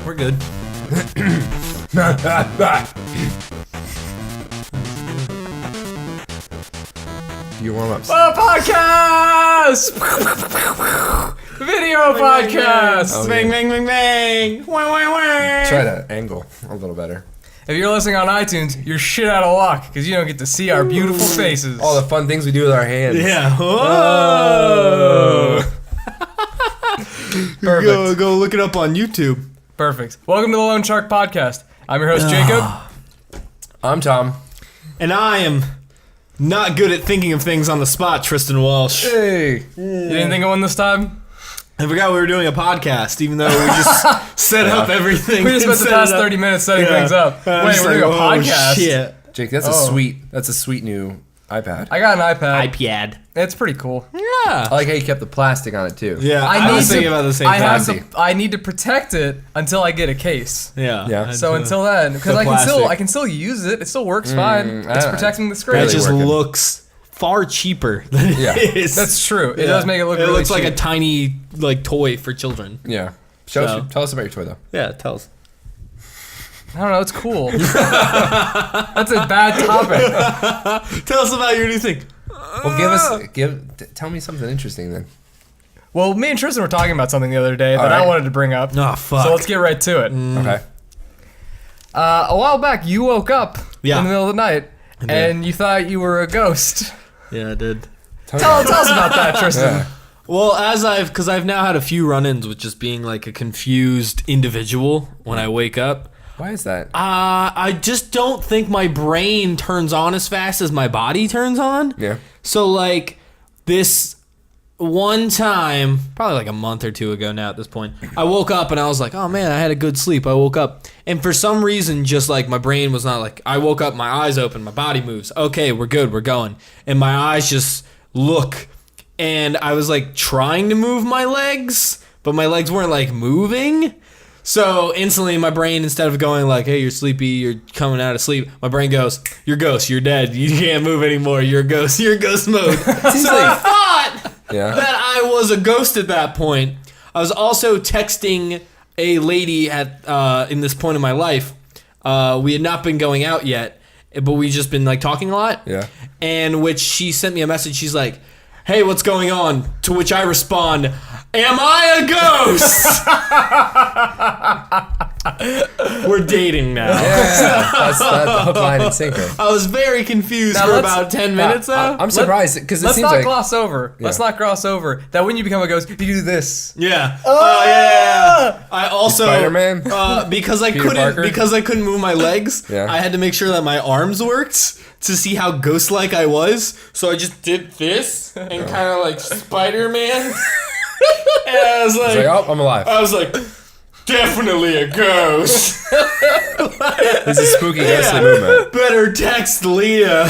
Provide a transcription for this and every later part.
We're good. You warm up. Podcast! Video podcast! Oh, Bang, yeah. bang, bang, bang! Wah, wah, wah. Try to angle a little better. If you're listening on iTunes, you're shit out of luck because you don't get to see our beautiful faces. All the fun things we do with our hands. Yeah. Whoa. Perfect. Go look it up on YouTube. Perfect. Welcome to the Lone Shark Podcast. I'm your host, Jacob. I'm Tom. And I am not good at thinking of things on the spot, Tristan Walsh. Hey. You didn't think of one this time? I forgot we were doing a podcast, even though we just set up everything. We just spent the and past set it up. 30 minutes setting Yeah. things up. I Wait, was we're like, doing a oh, podcast? Shit. Jake, that's Oh. a sweet new iPad. I got an iPad. iPad. It's pretty cool. Yeah. I like how you kept the plastic on it too. Yeah. I I was need thinking to- about the same I thing. have Classy. to. I need to protect it until I get a case. Yeah. Yeah. So until then, because The I plastic. can still use it. It still works fine. It's I- protecting the That screen. Really just working. looks far cheaper than Yeah. it is. That's true. It Yeah. does make it look. It really looks like a cheap. tiny toy for children. Yeah. So- Tell us about your toy though. Yeah, tell us. I don't know. It's cool. That's a bad topic. Tell us about your new thing. Well, tell me something interesting then. Well, me and Tristan were talking about something the other day that I Alright. wanted to bring up. Oh, fuck. So let's get right to it. Okay. A while back, you woke up Yeah. in the middle of the night and you thought you were a ghost. Yeah, I did. Tell us about that, Tristan. Yeah. Well, because I've now had a few run-ins with just being like a confused individual when I wake up. Why is that? I just don't think my brain turns on as fast as my body turns on. Yeah. So like this one time, probably like a month or two ago now at this point, I woke up and I was like, oh man, I had a good sleep. I woke up and for some reason, just like my brain was not like, I woke up, my eyes open, my body moves. Okay, we're good, we're going. And my eyes just look. And I was like trying to move my legs, but my legs weren't like moving. So instantly my brain, instead of going like, hey, you're sleepy, you're coming out of sleep, my brain goes, you're ghost, you're dead, you can't move anymore, you're a ghost, you're ghost mode. So I thought Yeah. that I was a ghost at that point. I was also texting a lady at in this point in my life. We had not been going out yet, but we just been like talking a lot. Yeah. And which she sent me a message. She's like, hey, what's going on? To which I respond, am I a ghost? We're dating now. Yeah. That's the hook, line, and sinker. I was very confused Now for let's- about 10 minutes though. I'm surprised because it Let's seems not like gloss over. Let's not gloss over that when you become a ghost, you do this. Yeah. Oh yeah. I also Spider-Man? because I Peter Parker? couldn't move my legs. Yeah. I had to make sure that my arms worked to see how ghost-like I was. So I just did this and kind of like Spider-Man. And I was it's like, like, oh, I'm alive. I was like, definitely a ghost. This is spooky ghostly movement. Better text Leah.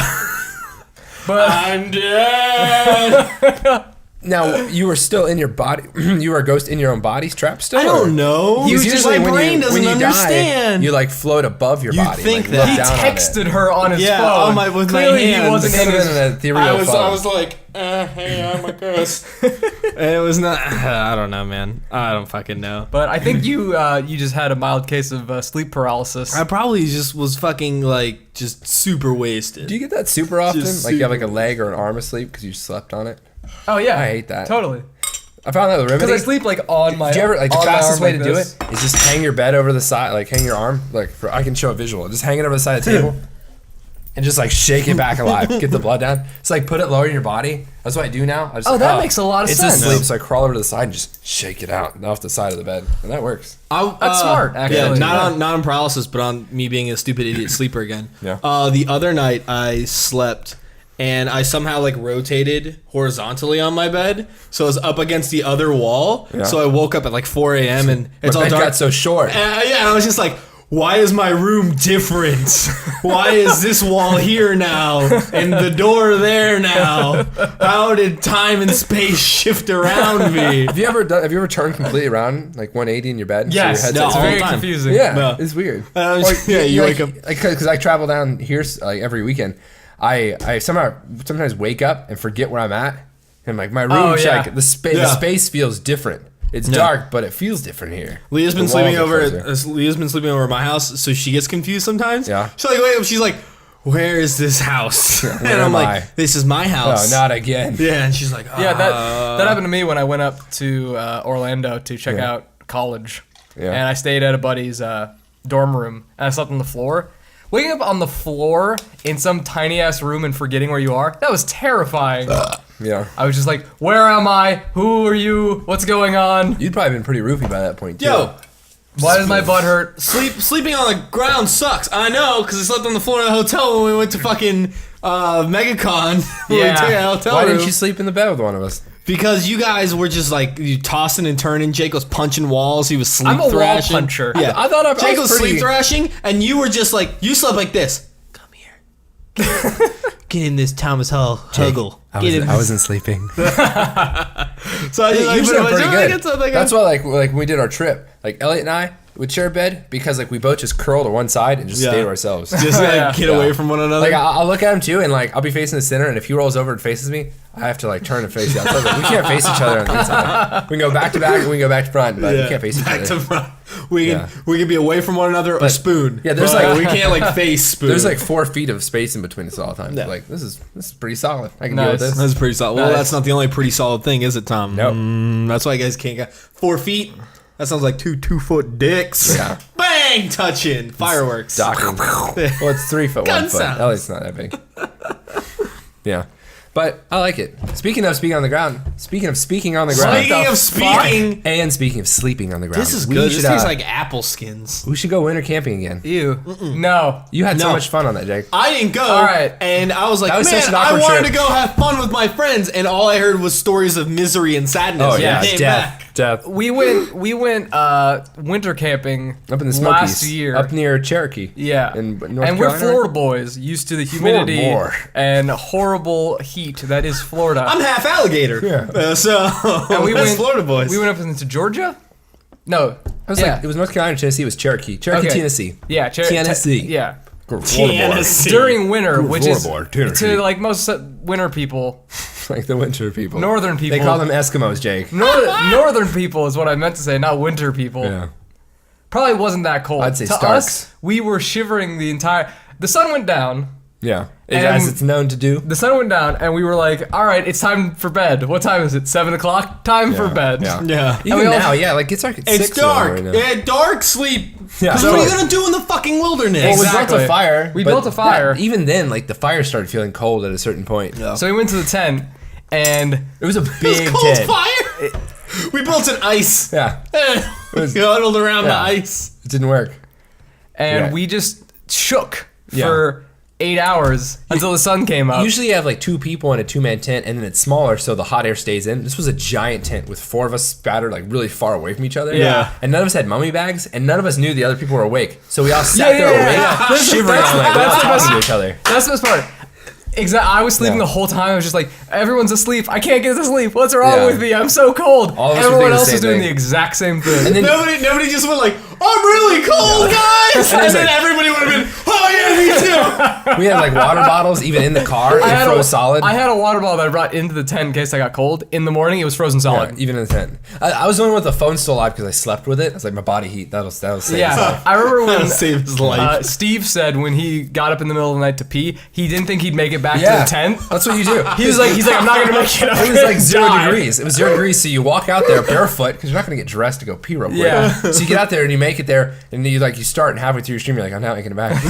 But I'm dead. Now you were still in your body. You were a ghost in your own body, strapped still. I don't know. Because usually my when brain you, doesn't when you understand. die, you like float above your You'd body. think like, that. look he down on it. texted her on his Yeah, phone. on my- with my Clearly, he hand. wasn't It could in have his. been an ethereal phone. I was like, hey, I'm a ghost. It was not. I don't know, man. I don't fucking know. But I think you just had a mild case of sleep paralysis. I probably just was fucking like just super wasted. Do you get that super often? Just Like you have like super- a leg or an arm asleep because you slept on it? Oh yeah, I hate that. Totally. I found that with Because I remedy. sleep like on my. Do you ever like the on my fastest arm way like to do this. it is just hang your bed over the side, like hang your arm, like I can show a visual. Just hang it over the side of the table, and just like shake it back alive, get the blood down. It's like put it lower in your body. That's what I do now. I just, Oh, that makes a lot of it's sense. asleep, so I crawl over to the side and just shake it out off the side of the bed, and that works. That's smart, Yeah, actually. not on paralysis, but on me being a stupid idiot sleeper again. Yeah. The other night I slept and I somehow like rotated horizontally on my bed, so I was up against the other wall. Yeah. So I woke up at like 4 a.m. and it's My all bed dark. got so short. Yeah, I was just like, why is my room different? Why is this wall here now and the door there now? How did time and space shift around me? Have you ever turned completely around like 180 in your bed? Yes, so your no, it's headset's all very the time. confusing. Yeah, No. it's weird. Yeah, you wake up. Because I travel down here like every weekend. I sometimes wake up and forget where I'm at, and like my room, Oh, yeah. the space feels different. It's No. dark, but it feels different here. Leah's been The sleeping walls over. are closer. Leah's been sleeping over at my house, so she gets confused sometimes. Yeah. She's like, wait. She's like, where is this house? and Where I'm am like, I? this is my Oh, house. not again. Yeah, and she's like, Yeah, that happened to me when I went up to Orlando to check Yeah. out college, Yeah. and I stayed at a buddy's dorm room, and I slept on the floor. Waking up on the floor in some tiny ass room and forgetting where you are—that was terrifying. Yeah. I was just like, "Where am I? Who are you? What's going on? You'd probably been pretty roofy by that point, too. Yo, Why does my butt hurt?" sleeping on the ground sucks. I know, because I slept on the floor of the hotel when we went to fucking MegaCon. when we Yeah. took a hotel Why room. didn't you sleep in the bed with one of us? Because you guys were just like you tossing and turning. Jake was punching walls. He was sleep I'm a wall thrashing. puncher. Yeah, I thought I was Jake was pretty- sleep thrashing, and you were just like you slept like this. Come here, get in this Thomas Hall huggle. Get in. I wasn't sleeping. So I just like, You've been pretty good. It's something That's why, like when we did our trip, like Elliot and I would share a bed because like we both just curl to one side and just Yeah. stay to ourselves. just like, Yeah. get away from one another. Like I'll look at him too, and like I'll be facing the center, and if he rolls over and faces me, I have to like turn and face the outside. Like, we can't face each other on the inside. We can go back to back, and we can go back to front, but we can't face each back other. to front. We can Yeah. we can be away from one another or spoon. yeah, there's But like- we can't like face spoon. There's like 4 feet of space in between us all the time. Yeah. Like this is pretty solid. I can deal with Nice. this. That's pretty solid. Well, Nice. that's not the only pretty solid thing, is it, Tom? Nope. That's why you guys can't get 4 feet. That sounds like 2-foot dicks. Yeah. Bang! Touching fireworks. Docking. Well, it's 3 foot, Gun 1 foot. sounds. Elliot's not that big. Yeah. But I like it. Speaking of speaking on the ground. Speaking of speaking on the ground. Speaking of speaking, And speaking of sleeping on the ground. this is we good. Should, This tastes like apple skins. we should go winter camping again. Ew. No. You had so No. much fun on that, Jake. I didn't go. All right. And I was like, That was man, such an I awkward wanted trip. to go have fun with my friends, and all I heard was stories of misery and sadness. Oh when yeah, I came death, back. death. We went winter camping Up in the Smokies. last year. Up near Cherokee. Yeah. In North and Carolina, we're right? Florida boys, used to the humidity Florida boy. and horrible heat that is Florida. I'm half alligator. Yeah. So and we that's went Florida boys. We went up into Georgia? No. It was yeah. like it was North Carolina, Tennessee. It was Cherokee, Cherokee, Okay. Tennessee. Yeah, Tennessee. yeah. Tennessee. During winter, which is Florida boy, Tennessee. to like most winter people, Like the winter people. northern people. They call them Eskimos, Jake. northern people is what I meant to say, not winter people. Yeah. Probably wasn't that cold. I'd say to Starks. us, we were shivering the entire. The sun went down. Yeah. And- As it's known to do. The sun went down, and we were like, "All right, it's time for bed." What time is it? 7 o'clock. Time for Yeah, bed. yeah. Yeah. Even we all- now, yeah, like it's dark at It's 6 dark. right now. Yeah, dark sleep. Yeah. Because So- what are you gonna do in the fucking wilderness? Well, we Exactly. built a fire. We but built a fire. even then, like the fire started feeling cold at a certain point. So we went to the tent, and It was a It was big cold tent. fire. We built an ice. Yeah. We huddled around the Yeah. ice. It didn't work. Yeah. we just shook Yeah. for 8 hours until the sun came up. Usually you have like 2 people in a 2-man tent, and then it's smaller so the hot air stays in. This was a giant tent with 4 of us scattered like really far away from each other. Yeah. And none of us had mummy bags, and none of us knew the other people were awake. So we all sat Yeah, there yeah, awake, yeah. shivering, That's- like that's without the talking best- to each other. That's the best part. Exactly. I was sleeping Yeah. the whole time. I was just like, everyone's asleep. I can't get to sleep. What's wrong Yeah. with me? I'm so cold. All of us were Everyone thinking the else same was doing thing. the exact same thing. And then Nobody just went like, I'm really cold, guys. And And it's then like- everybody would have been, oh yeah, me too. we had like water bottles even in the car. I It had froze solid. I had a water bottle that I brought into the tent in case I got cold. In the morning, it was frozen Yeah, solid. even in the tent. I was the one with the phone still alive because I slept with it. I was like, my body heat. That'll save his Yeah, life. I remember when That'll save his life. Steve said when he got up in the middle of the night to pee, he didn't think he'd make it back to Yeah. the tent. That's what you do. He's like, I'm not gonna make it. I'm It was gonna like 0 die." degrees. It was 0 degrees, so you walk out there barefoot because you're not gonna get dressed to go pee real quick. Yeah. So you get out there and you make it there, and you start and halfway through your stream, you're like, I'm not making it back.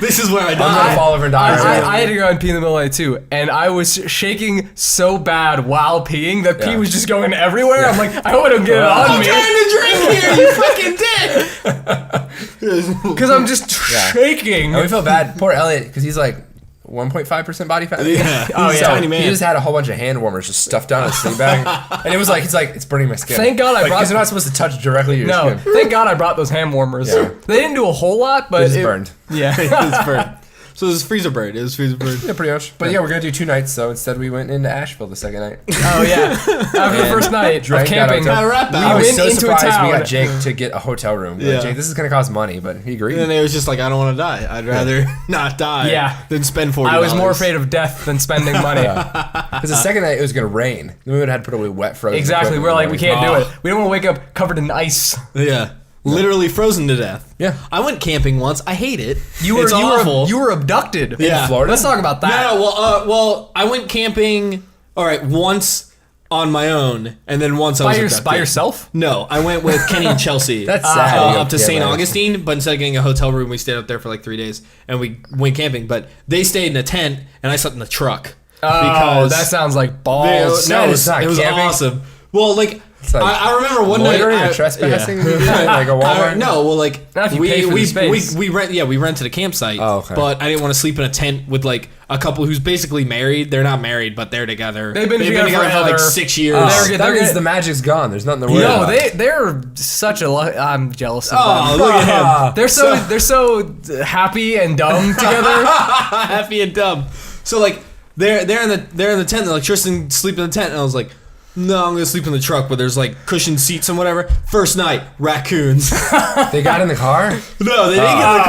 This is where I I'm gonna die. fall over and die. I had to go and pee in the middle of the night too, and I was shaking so bad while peeing that pee Yeah. was just going everywhere. I'm like, I hope I don't get it on I'm me trying to drink here, you fucking dick. because I'm just Yeah. shaking. And we felt bad. Poor Elliot, because he's like 1.5% body fat. Yeah. Oh, yeah. So Tiny man. He just had a whole bunch of hand warmers just stuffed down his sleep bag, and it was like, it's burning my skin. Thank God I brought- because you're not supposed to touch directly your No, skin. thank God I brought those hand warmers. Yeah. They didn't do a whole lot, but It just burned. Yeah. It's burnt. So it was Freezer Bird. It was Freezer Bird. Yeah, pretty much. But yeah, we're gonna do 2 nights. So instead, we went into Asheville the second night. Oh yeah. After the first night of Drank, got camping, hotel. wrap I out. was went so into a surprised we town. got Jake to get a hotel room. We're Yeah. like, Jake, this is gonna cost money, but he agreed. And then it was just like, I don't want to die. I'd rather not die Yeah. than spend $40. I was more afraid of death than spending money. Because the second night it was gonna rain. Then we would have had to put away wet frozen. Exactly. equipment We're like, in we the can't do morning. it. We don't want to wake up covered in ice. Yeah. Literally frozen to death. Yeah. I went camping once. I hate it. You were It's awful. you were abducted. Yeah. In Florida? Let's talk about that. No, well, I went camping. All right, once on my own, and then once I was abducted. By yourself? No, I went with Kenny and Chelsea. That's sad. Up to Yeah, St. man. Augustine, but instead of getting a hotel room, we stayed up there for like 3 days, and we went camping. But they stayed in a tent, and I slept in the truck. Oh, that sounds like balls. No, it's not it was camping. awesome. Well, like, like I remember one night loitering or I- trespassing? yeah. Like a Walmart? No, well, like Not if you pay for the space. we rented a campsite. Oh, okay. But I didn't want to sleep in a tent with like a couple who's basically married. They're not married, but they're together. They've been together for like forever. 6 years. They're- That means they're- the magic's gone. There's nothing to worry No, about. they're such a. I'm jealous of Oh, them. look at him. They're so happy and dumb together. Happy and dumb. So like they're in the tent. They're like, Tristan, sleep in the tent, and I was like, no, I'm gonna sleep in the truck, but there's like cushioned seats and whatever. First night, raccoons. They got in the car? No, they didn't get in the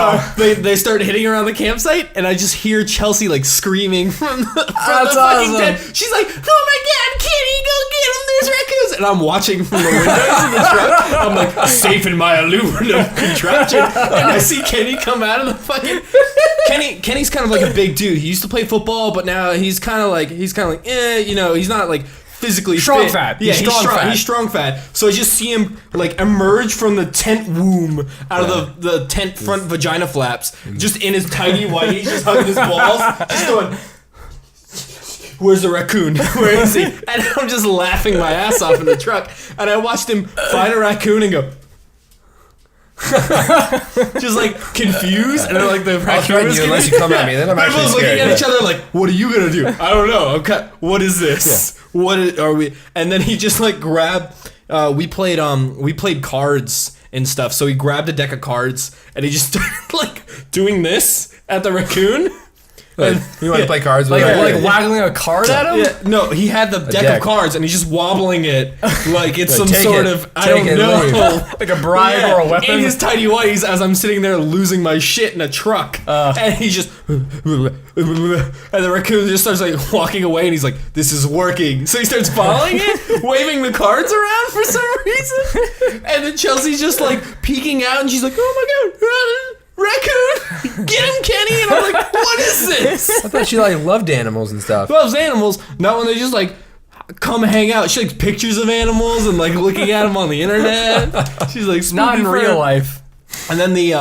car. They started hitting around the campsite, and I just hear Chelsea like screaming from the That's fucking awesome. tent. She's like, "Oh my god, Kenny, go get him! There's raccoons!" And I'm watching from the windows of the truck. I'm like safe in my aluminum contraption, and I see Kenny come out of the fucking. Kenny's kind of like a big dude. He used to play football, but now he's kind of like he's not like physically Strong fit. fat. Yeah, He's he's strong fat. He's strong fat. So I just see him like emerge from the tent womb out of the tent front vagina flaps, just in his tiny whitey, just hugging his balls, just going, "Where's the raccoon? Where is he?" And I'm just laughing my ass off in the truck. And I watched him find a raccoon and go, just like confused, and then like the I'll raccoon threaten was you unless you come at me. Then I'm actually Everyone's looking scared. at each other like, "What are you gonna do?" I don't know. What is this? Are we? And then he just like grabbed. We played cards and stuff. So he grabbed a deck of cards and he just started like doing this at the raccoon. Like, you want to play cards with Like me? waggling a card at him? Yeah, no, he had the deck deck. of cards and he's just wobbling it like it's some Like, take sort it. of I Take don't it, know. leave. Like a bribe Yeah, or a weapon? in his tiny whities as I'm sitting there losing my shit in a truck. And he just and the raccoon just starts like walking away and he's like, "This is working." So he starts following it, waving the cards around for some reason. And then Chelsea's just like peeking out and she's like, "Oh my god, raccoon, get him, Kenny." And I'm like, "What is this?" I thought she like loved animals and stuff. Loves animals, not when they just like come hang out. She likes pictures of animals and like looking at them on the internet. She's like, Not in spooky real friend. life. And then the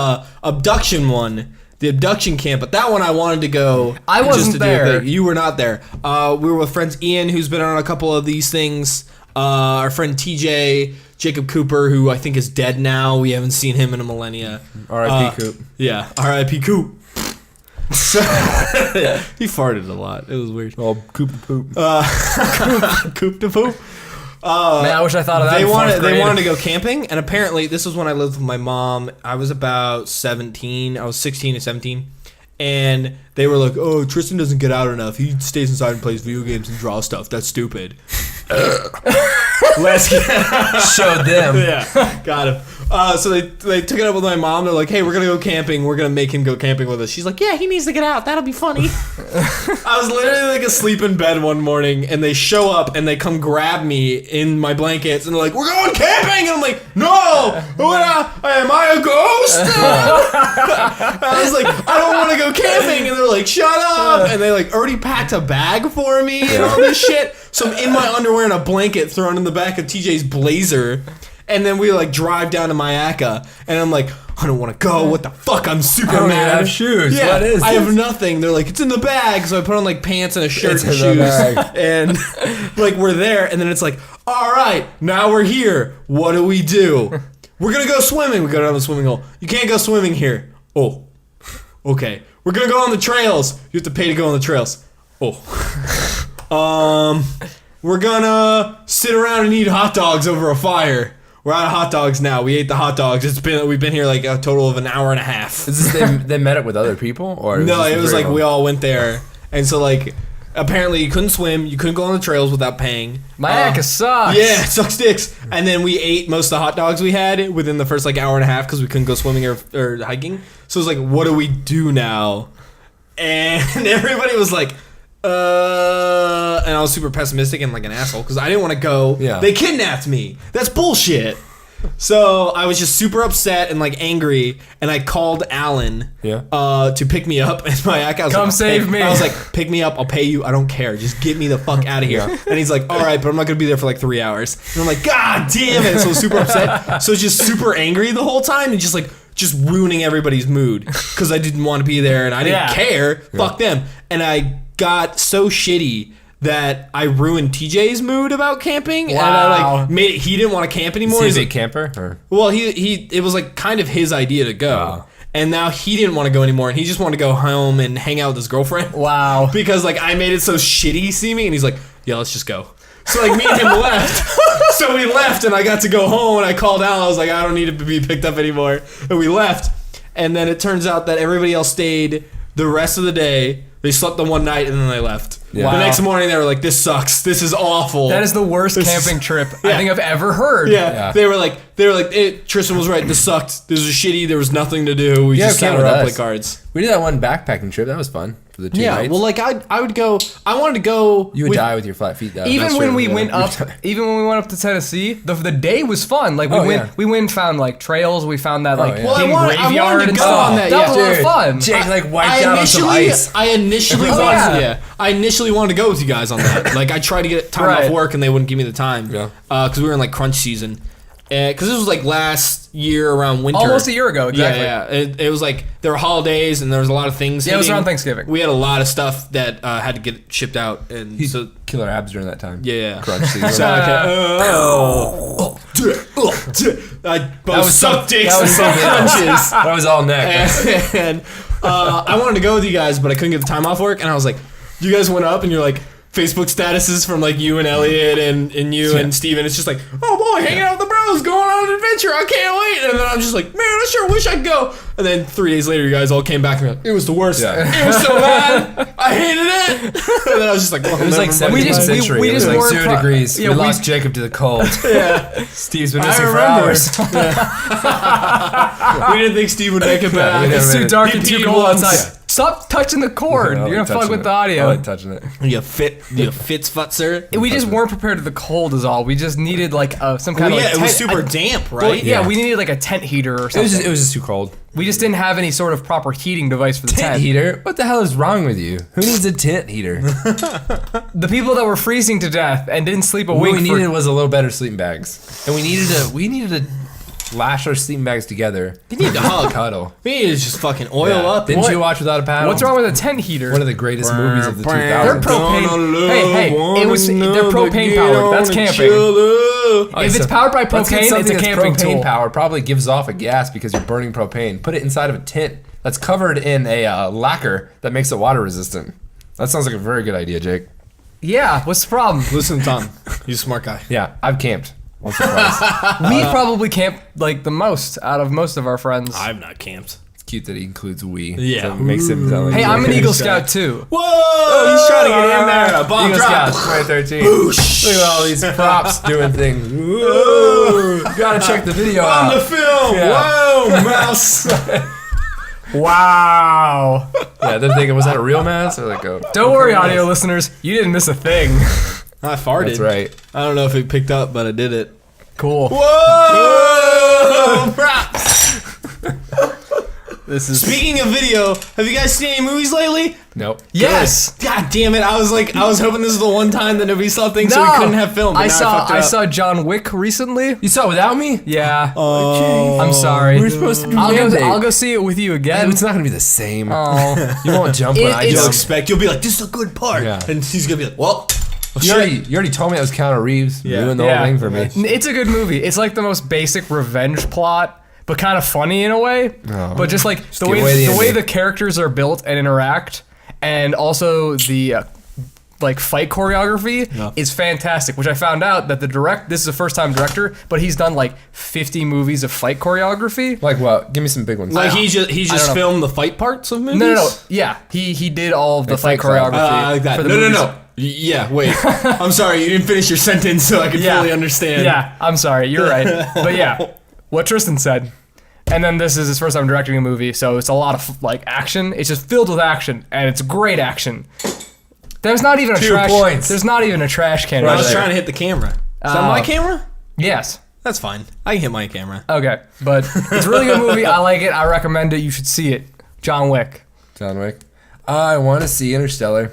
abduction one, the abduction camp, but that one I wanted to go. I just wasn't to do a there. thing. You were not there. We were with friends Ian, who's been on a couple of these things. Our friend TJ, Jacob Cooper, who I think is dead now. We haven't seen him in a millennia. R.I.P. Coop. Yeah, R.I.P. Coop. So, he farted a lot. It was weird. Oh, Coop poop. Coop to poop. Man, I wish I thought of that. They in fourth wanted grade. to go camping, and apparently this was when I lived with my mom. I was about 17. I was 16 or 17, and they were like, "Oh, Tristan doesn't get out enough. He stays inside and plays video games and draws stuff. That's stupid." Let's get Showed them. yeah, got him. So they took it up with my mom. They're like, "Hey, we're gonna go camping. We're gonna make him go camping with us." She's like, "Yeah, he needs to get out. That'll be funny." I was literally like asleep in bed one morning, and they show up and they come grab me in my blankets, and they're like, "We're going camping," and I'm like, "No, am I a ghost?" I was like, "I don't want to go camping," and they're like, "Shut up!" And they like already packed a bag for me and all this shit. So I'm in my underwear and a blanket thrown in the back of TJ's Blazer. And then we like drive down to Mayaka, and I'm like, "I don't want to go. What the fuck? I'm super I don't mad." even have shoes. Yeah, What is I this? have nothing. They're like, "It's in the bag." So I put on like pants and a shirt It's and in the shoes, bag. and like we're there. And then it's like, "All right, now we're here. What do we do? We're gonna go swimming." We go down the swimming hole. "You can't go swimming here." "Oh, okay. We're gonna go on the trails. You have to pay to go on the trails." "Oh, we're gonna sit around and eat hot dogs over a fire." We're out of hot dogs now. We ate the hot dogs. We've been here like a total of an hour and a half. Is this they met up with other people or No, it was like we all. all went there, and so like apparently you couldn't swim, you couldn't go on the trails without paying. Mayaca sucks. Yeah, it sucks dicks. And then we ate most of the hot dogs we had within the first like hour and a half because we couldn't go swimming or hiking. So it was like, what do we do now? And everybody was like, and I was super pessimistic and like an asshole because I didn't want to go. Yeah. They kidnapped me. That's bullshit. So I was just super upset and like angry, and I called Alan to pick me up. And my I was Come like, save me. I was like, pick me up, I'll pay you, I don't care. Just get me the fuck out of here. And he's like, all right, but I'm not gonna be there for like 3 hours. And I'm like, God damn it. So I was super upset. So I was just super angry the whole time and just ruining everybody's mood because I didn't want to be there and I didn't care. Fuck them. And I got so shitty that I ruined TJ's mood about camping, and I like made it. He didn't want to camp anymore. Is he a camper? Or? Well, it was like kind of his idea to go, and now he didn't want to go anymore, and he just wanted to go home and hang out with his girlfriend. Wow. Because like I made it so shitty seeming, and he's like, yeah, let's just go. So like me and him left. So we left, and I got to go home, and I called Al. I was like, I don't need to be picked up anymore, and we left. And then it turns out that everybody else stayed the rest of the day. They slept the one night and then they left. Yeah. The next morning they were like, "This sucks. This is awful." That is the worst camping trip I think I've ever heard. Yeah. They were like, Tristan was right. This sucked. This was shitty. There was nothing to do. We just sat around and played cards. We did that one backpacking trip. That was fun for the 2 nights. Well, like I would go. I wanted to go. You would die with your flat feet though. Even when we went up to Tennessee, the day was fun. Like we went and found like trails. We found that like Well, I wanted graveyard to and go stuff. on that. That was a lot of Dude, fun. Jake like wiped out on some ice. I initially wanted to go with you guys on that. Like I tried to get time off work and they wouldn't give me the time. Yeah. Because we were in like crunch season. Because this was like last year around winter. Almost a year ago, exactly. Yeah. It was like there were holidays and there was a lot of things. Yeah, it was around Thanksgiving. We had a lot of stuff that had to get shipped out, and so Killer abs during that time. yeah. Crunch season. So I both sucked dicks and sucked punches. That was all neck. And I wanted to go with you guys, but I couldn't get the time off work. And I was like, you guys went up and you're like, Facebook statuses from like you and Elliot and you and Steven. It's just like, oh boy, hanging out with the bros, going on an adventure. I can't wait. And then I'm just like, man, I sure wish I could go. And then 3 days later, you guys all came back and were like, it was the worst. Yeah. It was so bad. I hated it. And then I was just like, well, It was like 17th century. we it was just like weren't 0 pro- degrees. Yeah, we we- lost Jacob to the cold. yeah. Steve's been I missing for remember. hours. We didn't think Steve would make it back. we It's never too made it. dark He and too peed cold once. outside. Stop touching the cord. I You're like gonna fuck touching with it. the I audio. like touching it. You Fitzfutzer. We just weren't prepared to the cold is all. We just needed like some kind Well, of yeah, like it was tent- super damp, Well, right? yeah, we needed like a tent heater or It something. was just too cold. We just didn't have any sort of proper heating device for the Tent heater? What the hell is wrong with you? Who needs a tent heater? The people that were freezing to death and didn't sleep a What wink we for needed was a little better sleeping bags, and we needed to lash our sleeping bags together. We need to hug. Cuddle. We need to just fucking oil up. Didn't you watch Without a Paddle? What's wrong with a tent heater? One of the greatest movies of the They're 2000s. propane. They're propane powered. That's camping. If it's powered by Let's get propane, it's something a that's camping propane tool. powered. Probably gives off a gas because you're burning propane. Put it inside of a tent that's covered in a lacquer that makes it water resistant. That sounds like a very good idea, Jake. Yeah, what's the problem? Listen, Tom. He's a smart guy. Yeah, I've camped once or twice. We probably camp like the most out of most of our friends. I've not camped. It's cute that he includes we. Yeah. So it makes him sound like Hey, I'm an Jake. Eagle Scout too. Whoa! He's trying to get in there. Bomb Eagle drop. Scouts 2013. Look at all these props doing things. You gotta check the video On the out. film. Yeah. Whoa, mouse. Wow. Yeah, they're thinking, was that a real mouse or like a? Don't worry, audio listeners. You didn't miss a thing. I farted. That's right. I don't know if it picked up, but I did it. Cool. Whoa! Props. This is. Speaking of video, have you guys seen any movies lately? Nope. Yes. God damn it! I was hoping this was the one time that nobody saw things, so we couldn't have film. But I now saw. I I saw John Wick recently. You saw it without me? Yeah. Oh, I'm sorry. We were supposed to do I'll go see it with you again. It's not gonna be the same. Oh. You won't jump when I It's- You'll jump. expect you'll be like, this is a good part, Yeah. and he's gonna be like, well, You already told me that was Keanu Reeves. Yeah. Ruined the Yeah. whole thing for me. It's a good movie. It's like the most basic revenge plot, but kind of funny in a way. Oh. But just like give away the the way ending. the characters are built and interact, and also the like fight choreography No. is fantastic. Which I found out that this is a first time director, but he's done like 50 movies of fight choreography. Like what? Give me some big ones. Like he don't just know. filmed the fight parts of movies. No. Yeah, he did all of the fight Fight Club. choreography. Like that. for the No. movies. Yeah, wait. I'm sorry, you didn't finish your sentence, so I could fully understand. Yeah, I'm sorry. You're right. But yeah, what Tristan said. And then this is his first time directing a movie, so it's a lot of like action. It's just filled with action, and it's great action. There's not even a 2 trash. points. There's not even a trash can. I right was there. trying to hit the camera. Is that my camera? Yes. That's fine. I can hit my camera. Okay, but it's a really good movie. I like it. I recommend it. You should see it. John Wick. John Wick. I want to see Interstellar.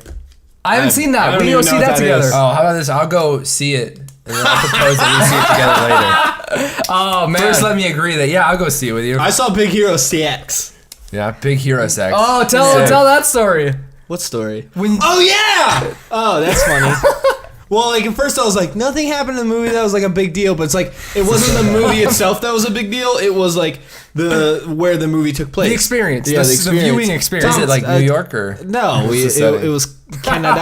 I haven't seen I that. don't We go even see know that what that together. is. Oh, how about this? I'll go see it, and then I'll propose that we see it together later. Oh man. First, let me agree that I'll go see it with you. I saw Big Hero 6. Yeah, Big Hero Sex. Oh, Sick. tell that story. What story? When Oh yeah! Oh, that's funny. Well, like at first I was like, nothing happened in the movie that was like a big deal, but it's like it wasn't the movie itself that was a big deal. It was like where the movie took place. the experience, Yeah, the viewing experience. Is it like New York or No, What's the it setting? was Canada.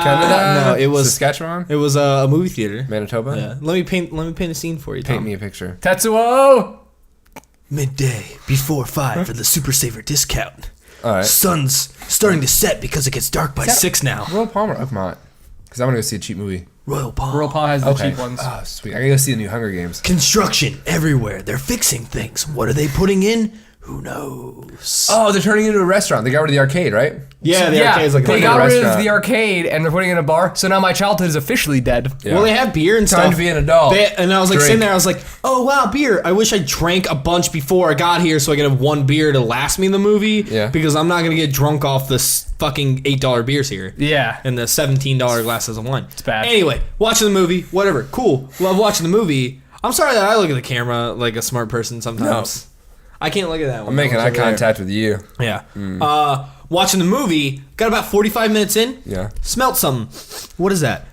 Canada? No, it was Saskatchewan, It was a movie theater. Manitoba. Yeah. Let me paint a scene for you. Paint Tom. me a picture. Tetsuo. Midday before 5 for the Super Saver discount. All right. Sun's starting to set because it gets dark by 6 now. Royal Palmer, Oakmont, because I want to go see a cheap movie. Royal Palm. Royal Paw has the Okay. cheap ones. Oh, sweet. I gotta go see the new Hunger Games. Construction everywhere. They're fixing things. What are they putting in? Who knows? Oh, they're turning it into a restaurant. They got rid of the arcade, right? Yeah, the yeah, arcade's like they a got rid of restaurant. the arcade and they're putting it in a bar. So now my childhood is officially dead. Yeah. Well, they have beer and Time stuff. to be an adult. And I was like Drink. sitting there. I was like, "Oh wow, beer! I wish I drank a bunch before I got here, so I could have one beer to last me in the movie. Yeah. Because I'm not gonna get drunk off this fucking $8 beers here. Yeah. And the $17 glasses of wine. It's bad. Anyway, watching the movie, whatever. Cool. Love watching the movie. I'm sorry that I look at the camera like a smart person sometimes. I can't look at that one. I'm making eye contact with you. Yeah. Watching the movie, got about 45 minutes in. Yeah. Smelt something. What is that?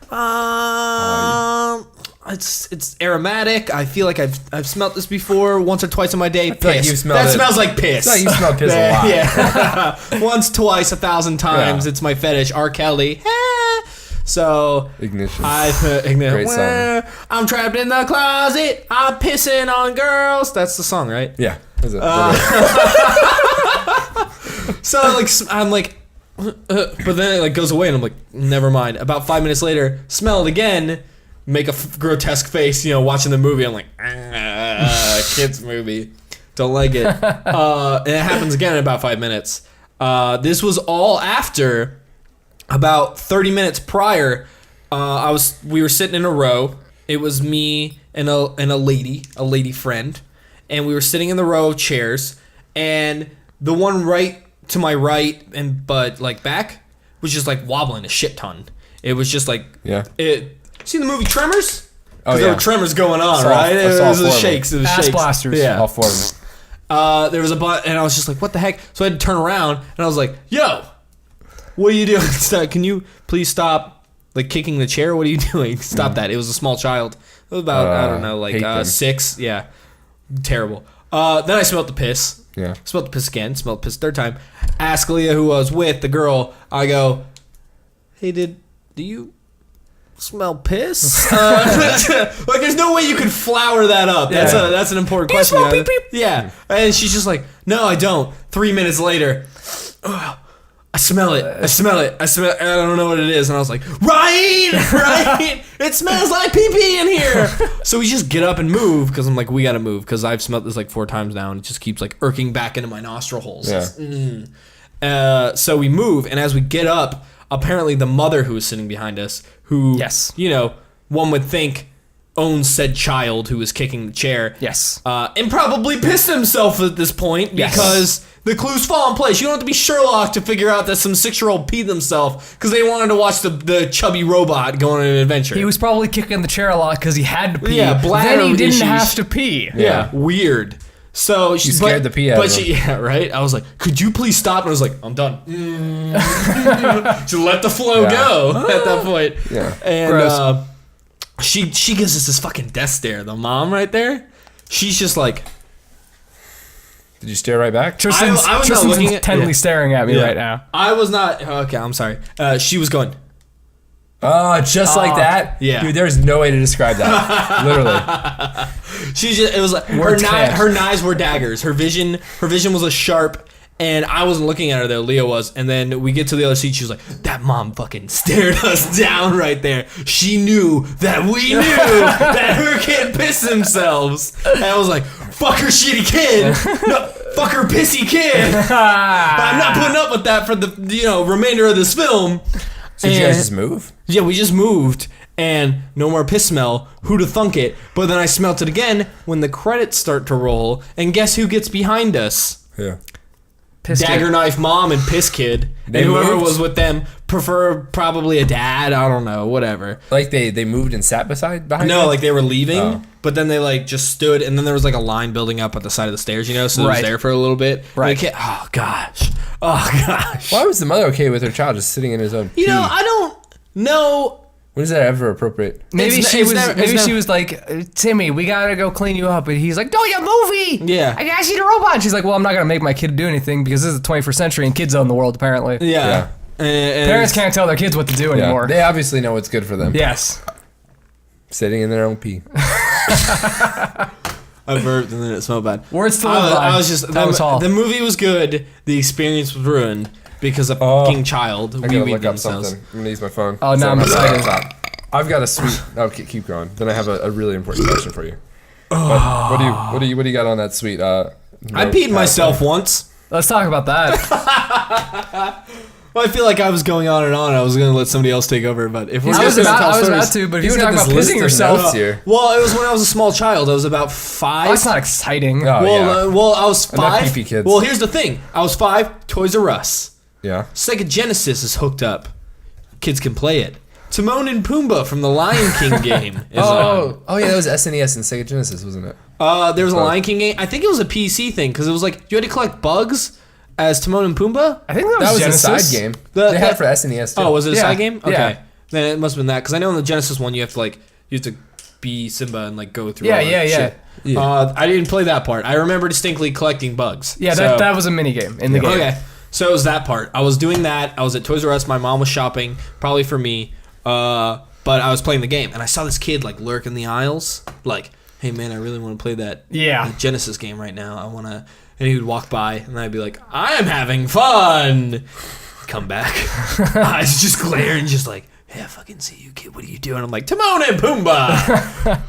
It's aromatic. I feel like I've smelt this before once or twice in my day. feel like Piss. you've smelled That it. smells like piss. I feel like you smell piss a lot. Yeah. Once, twice, 1,000 times. Yeah. It's my fetish. R. Kelly. So Ignition. Great song. I'm trapped in the closet. I'm pissing on girls. That's the song, right? Yeah. That's it. So I'm like, but then it like goes away, and I'm like, never mind. About 5 minutes later, smell it again, make a grotesque face, watching the movie. I'm like, kids movie, don't like it. And it happens again in about 5 minutes. This was all after about 30 minutes prior. We were sitting in a row. It was me and a lady friend, and we were sitting in the row of chairs, and the one right to my right but like back was just like wobbling a shit ton. It was just like Yeah. See the movie Tremors? Oh, There yeah. were tremors going on, Saw- right? I It saw was the 4 of them. shakes. It was Ass shakes. blasters. Yeah. All 4 of them. There was and I was just like, what the heck? So I had to turn around, and I was like, yo, what are you doing? Can you please stop, like, kicking the chair? What are you doing? Stop that. It was a small child. It was about, I don't know, like, hate them. 6. Yeah. Terrible. Then I smelled the piss. Yeah. Smelled the piss again. Smelled the piss third time. Ask Leah, who I was with, the girl. I go, hey, do you smell piss? Like, there's no way you could flower that up. That's an important question. smell beep, beep? Yeah. And she's just like, no, I don't. 3 minutes later, I smell it. I smell it. I don't know what it is. And I was like, right. It smells like pee-pee in here. So we just get up and move, because I'm like, we got to move, because I've smelled this like 4 times now, and it just keeps like irking back into my nostril holes. Yeah. So we move, and as we get up, apparently the mother who was sitting behind us, who, Yes. one would think owns said child who was kicking the chair. Yes. And probably pissed himself at this point, Yes. because the clues fall in place. You don't have to be Sherlock to figure out that some 6-year-old peed themselves because they wanted to watch the chubby robot go on an adventure. He was probably kicking the chair a lot because he had to pee. Yeah, bladder then he didn't issues. have to pee. Yeah, weird. So she scared the pee out of him. Yeah, right. I was like, "Could you please stop?" And I was like, "I'm done." Just let the flow Yeah. go at that point. Yeah. And Gross. she gives us this fucking death stare. The mom right there, she's just like, Did you stare right back? Tristan's, I was not Tristan's looking at- intently yeah. staring at me Yeah. right now. I was not. Okay, I'm sorry. She was going. Oh, just like that? Yeah. Dude, there's no way to describe that. Literally. She just, it was like her knives were daggers. Her vision was a sharp. And I wasn't looking at her there, Leah was. And then we get to the other seat, she was like, that mom fucking stared us down right there. She knew that we knew that her kid pissed themselves. And I was like, fuck her shitty kid. No, fuck her pissy kid. I'm not putting up with that for the remainder of this film. So did you guys just move? Yeah, we just moved. And no more piss smell. Who'da thunk it? But then I smelt it again when the credits start to roll. And guess who gets behind us? Yeah. Piss Dagger kid. Knife Mom and Piss Kid. They and whoever moved? was with them, probably a dad. I don't know, whatever. Like they moved and sat behind No, you? like they were leaving, Oh. but then they like just stood, and then there was like a line building up at the side of the stairs, so it was Right. there for a little bit. Right. And the kid, oh gosh. Why was the mother okay with her child just sitting in his own pee? I don't know. When is that ever appropriate? Maybe It's she it's was. never- it's Maybe she never- was like, Timmy, we gotta go clean you up, and he's like, no, you movie. Yeah. I gotta see the robot. And she's like, well, I'm not gonna make my kid do anything because this is the 21st century and kids own the world apparently. Yeah. And Parents can't tell their kids what to do Yeah. anymore. They obviously know what's good for them. Yes. Sitting in their own pee. I burped and then it smelled bad. Words to live by. I was just Thomas Hall. the movie was good. The experience was ruined because a Oh. fucking child. I gotta look up something. I'm gonna use my phone. Oh, now I'm excited. I've got a sweet. Oh, keep going. Then I have a really important question for you. What do you got on that sweet? I peed myself once. Let's talk about that. Well, I feel like I was going on and on. I was going to let somebody else take over, but if we're I was just gonna tell about stories- to, but if He's you were got talking about this list pissing of yourself, notes here. Well, it was when I was a small child. I was about 5. that's not exciting. Oh, yeah. Well, I was Enough 5. pee-pee kids. Well, here's the thing. I was 5. Toys R Us. Yeah. Sega Genesis is hooked up. Kids can play it. Timon and Pumbaa from the Lion King game is on. Oh yeah, that was SNES and Sega Genesis, wasn't it? There was a Lion King game. I think it was a PC thing because it was like you had to collect bugs as Timon and Pumbaa. I think that That was Genesis. a side game. The- they had the- it for SNES too. Oh, was it a Yeah. side game? Okay. Yeah. Then it must have been that because I know in the Genesis one you have to be Simba and like go through. Yeah, all that yeah, yeah. shit. Yeah. I didn't play that part. I remember distinctly collecting bugs. Yeah, So- that was a mini game in the game. Okay, so it was that part. I was doing that. I was at Toys R Us. My mom was shopping, probably for me. But I was playing the game, and I saw this kid like lurk in the aisles, like, "Hey man, I really want to play that Genesis game right now. I want to." And he would walk by, and I'd be like, "I am having fun." Come back, eyes just glaring, just like, "Hey, I fucking see you, kid. What are you doing?" I'm like, "Timon and Pumbaa."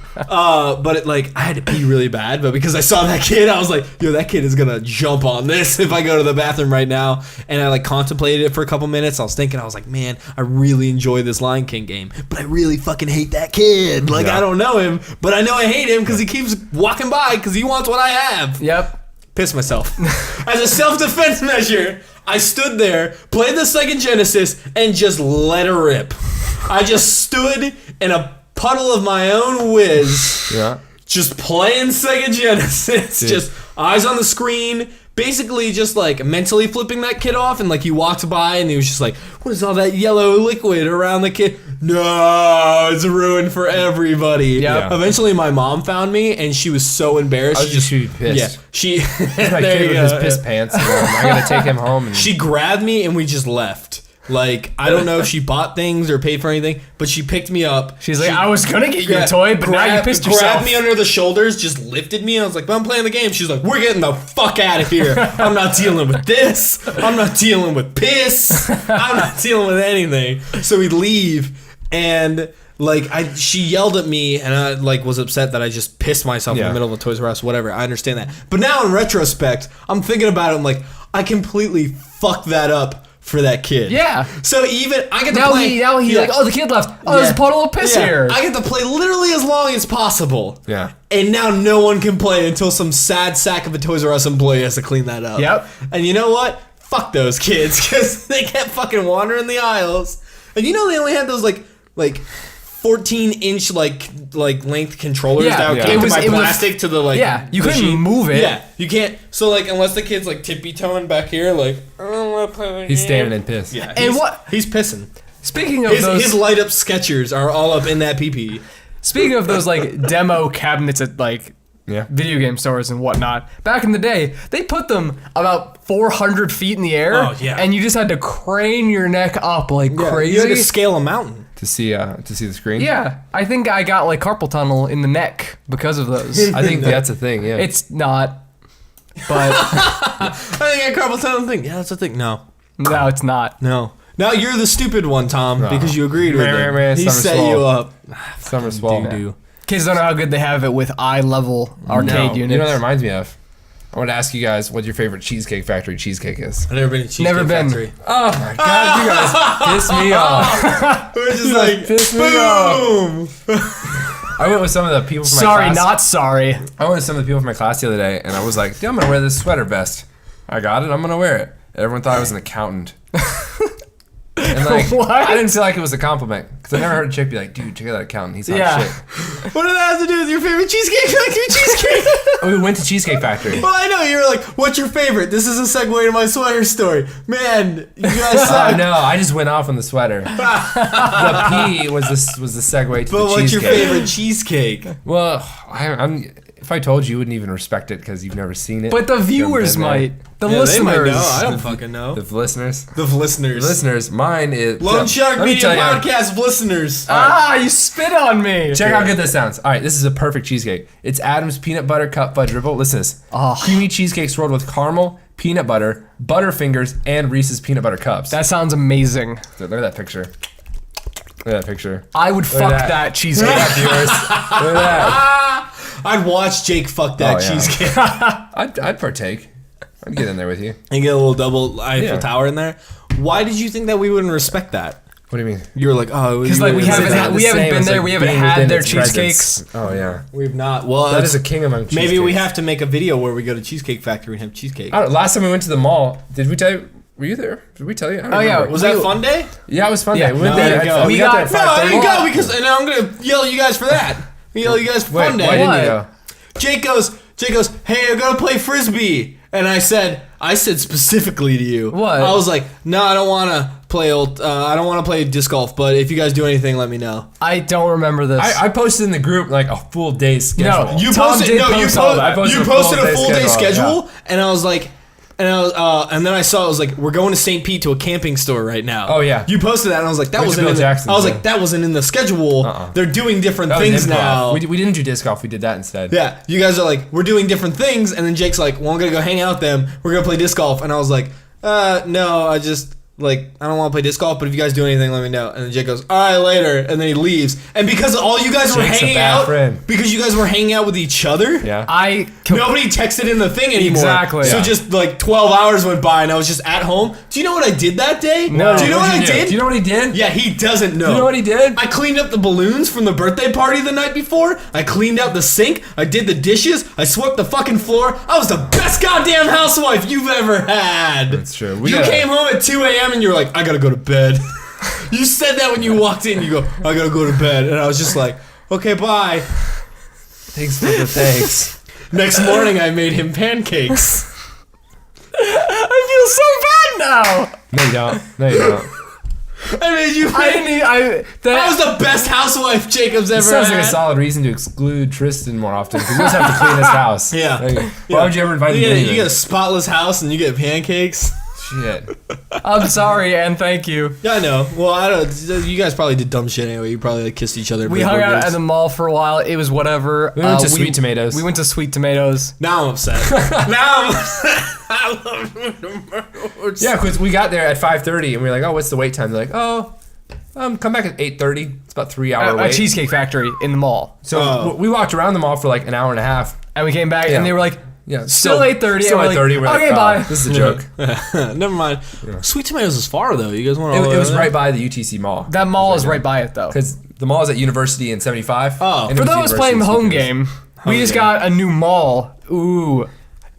But it, like, I had to pee really bad, but because I saw that kid, I was like, "Yo, that kid is gonna jump on this if I go to the bathroom right now." And I like contemplated it for a couple minutes. I was thinking, I was like, "Man, I really enjoy this Lion King game, but I really fucking hate that kid. Like, Yeah. I don't know him, but I know I hate him because he keeps walking by because he wants what I have." Yep. Piss myself. As a self-defense measure, I stood there, played the Sega Genesis, and just let her rip. I just stood in a puddle of my own whiz, Yeah. just playing Sega Genesis, just eyes on the screen, basically just like mentally flipping that kid off. And like he walked by and he was just like, "What is all that yellow liquid around the kid?" No, it's ruined for everybody. Yeah. Eventually my mom found me and she was so embarrassed. I was just pissed. Yeah, she. My there kid you with go. his piss pants. And I gotta take him home. And She grabbed me and we just left. Like, I don't know if she bought things or paid for anything, but she picked me up. She's like, She I was gonna get you a toy, but now you pissed yourself. Grabbed me under the shoulders, just lifted me. I was like, "But I'm playing the game." She's like, "We're getting the fuck out of here. I'm not dealing with this. I'm not dealing with piss. I'm not dealing with anything." So we leave, and like she yelled at me, and I like was upset that I just pissed myself in Yeah. the middle of a Toys R Us. Whatever, I understand that. But now in retrospect, I'm thinking about it. I'm like, I completely fucked that up for that kid. Yeah. So even I get to Now play. he's Yeah. like, oh, the kid left. Oh, there's a Yeah. puddle of piss Yeah. here. I get to play literally as long as possible. Yeah. And now no one can play until some sad sack of a Toys R Us employee has to clean that up. Yep. And you know what? Fuck those kids because they kept fucking wandering the aisles. And you know they only had those like 14-inch like length controllers Yeah. that Yeah. came It was- to my it was- plastic to the like. Yeah, you couldn't machine. move it. Yeah, you can't. So like unless the kid's like tippy toeing back here, like I don't want to play. the he's game. standing in piss. Yeah. And he's- what- He's pissing. Speaking of His light up Skechers are all up in that PP. speaking of those like demo cabinets at like Yeah. video game stores and whatnot. Back in the day, they put them about 400 feet in the air. Oh, yeah. And you just had to crane your neck up like crazy. You had to scale a mountain. To see the screen. Yeah, I think I got like carpal tunnel in the neck because of those. I think that's a thing. Yeah. It's not, but I think I carpal tunnel thing. Yeah, that's the thing. No. no, it's not. No. Now you're the stupid one, Tom, because you agreed with Meh, him. meh, He Summer set Swole. you up. Summer Swole. Doo-doo. Kids don't know how good they have it with eye level arcade No, units. you know what that reminds me of? I want to ask you guys what your favorite Cheesecake Factory cheesecake is. I've never been to Cheesecake Never been. Factory. Oh my god, you guys piss me off. We're just like, Piss me off. I went with some of the people from my Sorry, class. not sorry. I went with some of the people from my class the other day, and I was like, dude, I'm gonna wear this sweater vest. I got it. I'm gonna wear it. Everyone thought I was an accountant. And like, What? I didn't feel like it was a compliment because I never heard a chick be like, "Dude, check out that accountant. He's hot Yeah. shit." what did that have to do with your favorite Cheesecake Factory cheesecake? We went to Cheesecake Factory. Well, I know you were like, "What's your favorite?" This is a segue to my sweater story. Man, you guys suck. No, I just went off on the sweater. The P was the segue to But the what's your cheesecake. favorite cheesecake? Well, if I told you, you wouldn't even respect it because you've never seen it. But the You've never viewers been there. might. The Yeah, they listeners. might know. I don't fucking know. The listeners. The listeners. Listeners, mine is Lone Shark let me Media tell you. Podcast listeners. Ah, you spit on me. Check how good this sounds. All right, this is a perfect cheesecake. It's Adam's peanut butter cup fudge ripple. Listen to this. Oh. Creamy cheesecake swirled with caramel, peanut butter, Butterfingers, and Reese's peanut butter cups. That sounds amazing. Look at that picture. Look at that picture. I would fuck that. that cheesecake. Viewers, look at that. I'd watch Jake fuck that Oh, yeah. cheesecake I'd partake. I'd get in there with you. and get a little double Eiffel Yeah. Tower in there. Why did you think that we wouldn't respect that? What do you mean? You were like, oh, Because like we It's haven't not the we haven't same been as, there. like, We haven't being had within their its cheesecakes. presence. Oh yeah. We've not. Well, That is a king among cheesecakes. maybe we have to make a video where we go to Cheesecake Factory and have cheesecake. I don't know, last time we went to the mall, did we tell you? Were you there? Did we tell you? I don't Oh, yeah, remember. Was that fun day? Yeah, it was fun. Yeah, day. We went no, there. there you go. We We got got- there at No, there you 5:30. go. Because and I'm gonna yell at you guys for that. Yell at you guys for Wait, fun day. why didn't you What? go? Jake goes, hey, I'm gonna play frisbee, and I said specifically to you, What? I was like, no, I don't want to play I don't want to play disc golf, but if you guys do anything, let me know. I don't remember this. I posted in the group like a full day's schedule. No, You Tom posted did no, you, post all po- that. I posted you a posted full a day full day schedule, schedule, and I was like. And then I saw it was like we're going to St. Pete to a camping store right now. Oh, yeah. You posted that and I was like that Went to wasn't Bill in the, Jackson's, I was yeah. like that wasn't in the schedule. They're doing different That was things improv. now. We didn't do disc golf. We did that instead. Yeah, you guys are like, we're doing different things, and then Jake's like, well, I'm gonna go hang out with them. We're gonna play disc golf, and I was like, no, I just like I don't want to play disc golf, but if you guys do anything, let me know. And then Jake goes, all right, later, and then he leaves. And because all you guys were Jake's a hanging bad out, friend. because you guys were hanging out with each other, Yeah. nobody texted in the thing anymore. Exactly. So Yeah. just like 12 hours went by, and I was just at home. Do you know what I did that day? No. Do you know what I did? Do you know what he did? Yeah, he doesn't know. Do you know what he did? I cleaned up the balloons from the birthday party the night before. I cleaned out the sink. I did the dishes. I swept the fucking floor. I was the best goddamn housewife you've ever had. That's true. You came home at 2 a.m. and you were like, I gotta go to bed. You said that when you walked in. You go, I gotta go to bed. And I was just like, okay, bye. Thanks for the thanks. Next morning, I made him pancakes. I feel so bad now. No, you don't. No, you don't. I made you. I didn't. I That was the best housewife Jacob's ever It sounds had. like a solid reason to exclude Tristan more often because he doesn't have to clean his house. Yeah. Like, why would you ever invite him to You anything? get a spotless house and you get pancakes. Shit. I'm sorry and thank you. Yeah, I know. Well, I don't. You guys probably did dumb shit anyway. You probably like kissed each other. We hung out at the mall for a while. It was whatever. We went to Sweet Tomatoes. We went to Sweet Tomatoes. Now I'm upset. now I'm upset. I love Yeah, because we got there at 5:30 and we were like, oh, what's the wait time? They're like, oh, come back at 8:30. It's about 3 hour At wait. a Cheesecake Factory in the mall. So Oh. we walked around the mall for like an hour and a half. And we came back Yeah. and they were like, Yeah, still 8:30. Still and we're 8:30. like, We're like, okay, oh, bye. This is a joke. Never mind. Sweet Tomatoes is far though. You guys want to? It was right by the UTC mall. That mall is right by it though. Because the mall is at University in 75. Oh. and it For was those University playing the in home Sweet game, we just game. got a new mall. Ooh.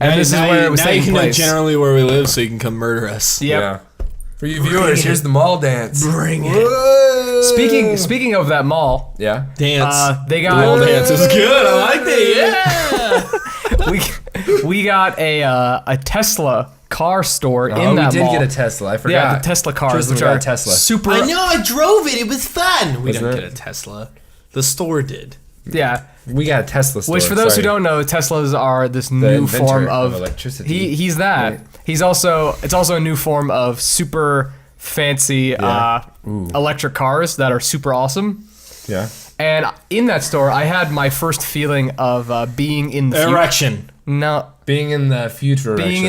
And this is where it was now you taking can know place. generally where we live, so you can come murder us. Yep. Yeah. For you viewers, here's the mall dance. Bring it. Speaking of that mall, Yeah. Dance. they the wall got dance is good. I like that. Yeah. we got a Tesla car store Oh, in that we did mall. get a Tesla. I forgot. Yeah, the Tesla cars, Tristan, which we got are a Tesla. super. I know. I drove it. It was fun. We Wasn't didn't it? get a Tesla. The store did. Yeah. We got a Tesla store. Which, for those who sorry. don't know, Teslas are this new inventor form of of electricity. He's that. Right. He's also. It's also a new form of super fancy electric cars that are super awesome. Yeah. And in that store, I had my first feeling of being in the Erection. No, Being in the future. being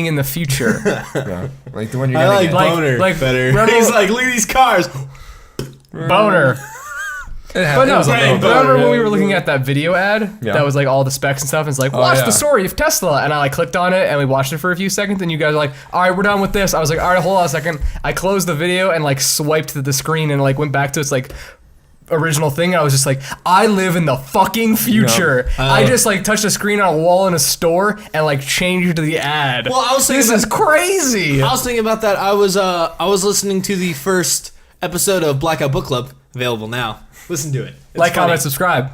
in the future. Yeah. Like the one you're I gonna like get. boner like, better. remember- He's like, look at these cars. Boner. It But no, was a little bit. remember when we were looking at that video ad Yeah. that was like all the specs and stuff? And it's like, watch yeah. the story of Tesla. And I like clicked on it and we watched it for a few seconds. And you guys are like, all right, we're done with this. I was like, all right, hold on a second. I closed the video and like swiped to the screen and like went back to its like original thing. And I was just like, I live in the fucking future. I just like touched a screen on a wall in a store and like changed the ad. Well, I was thinking this is crazy. I was thinking about that. I was listening to the first episode of Blackout Book Club, available now. Listen to it. It's Like, funny. comment, subscribe.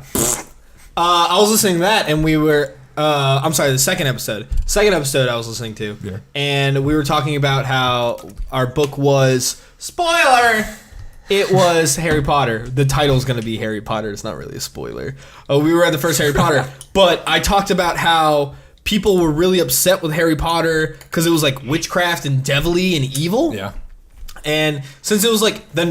I was listening to that, and we were. I'm sorry, the second episode. Second episode I was listening to. Yeah. And we were talking about how our book was. Spoiler! It was Harry Potter. The title's going to be Harry Potter. It's not really a spoiler. We were at the first Harry Potter. But I talked about how people were really upset with Harry Potter because it was like witchcraft and devilly and evil. Yeah. And since it was like the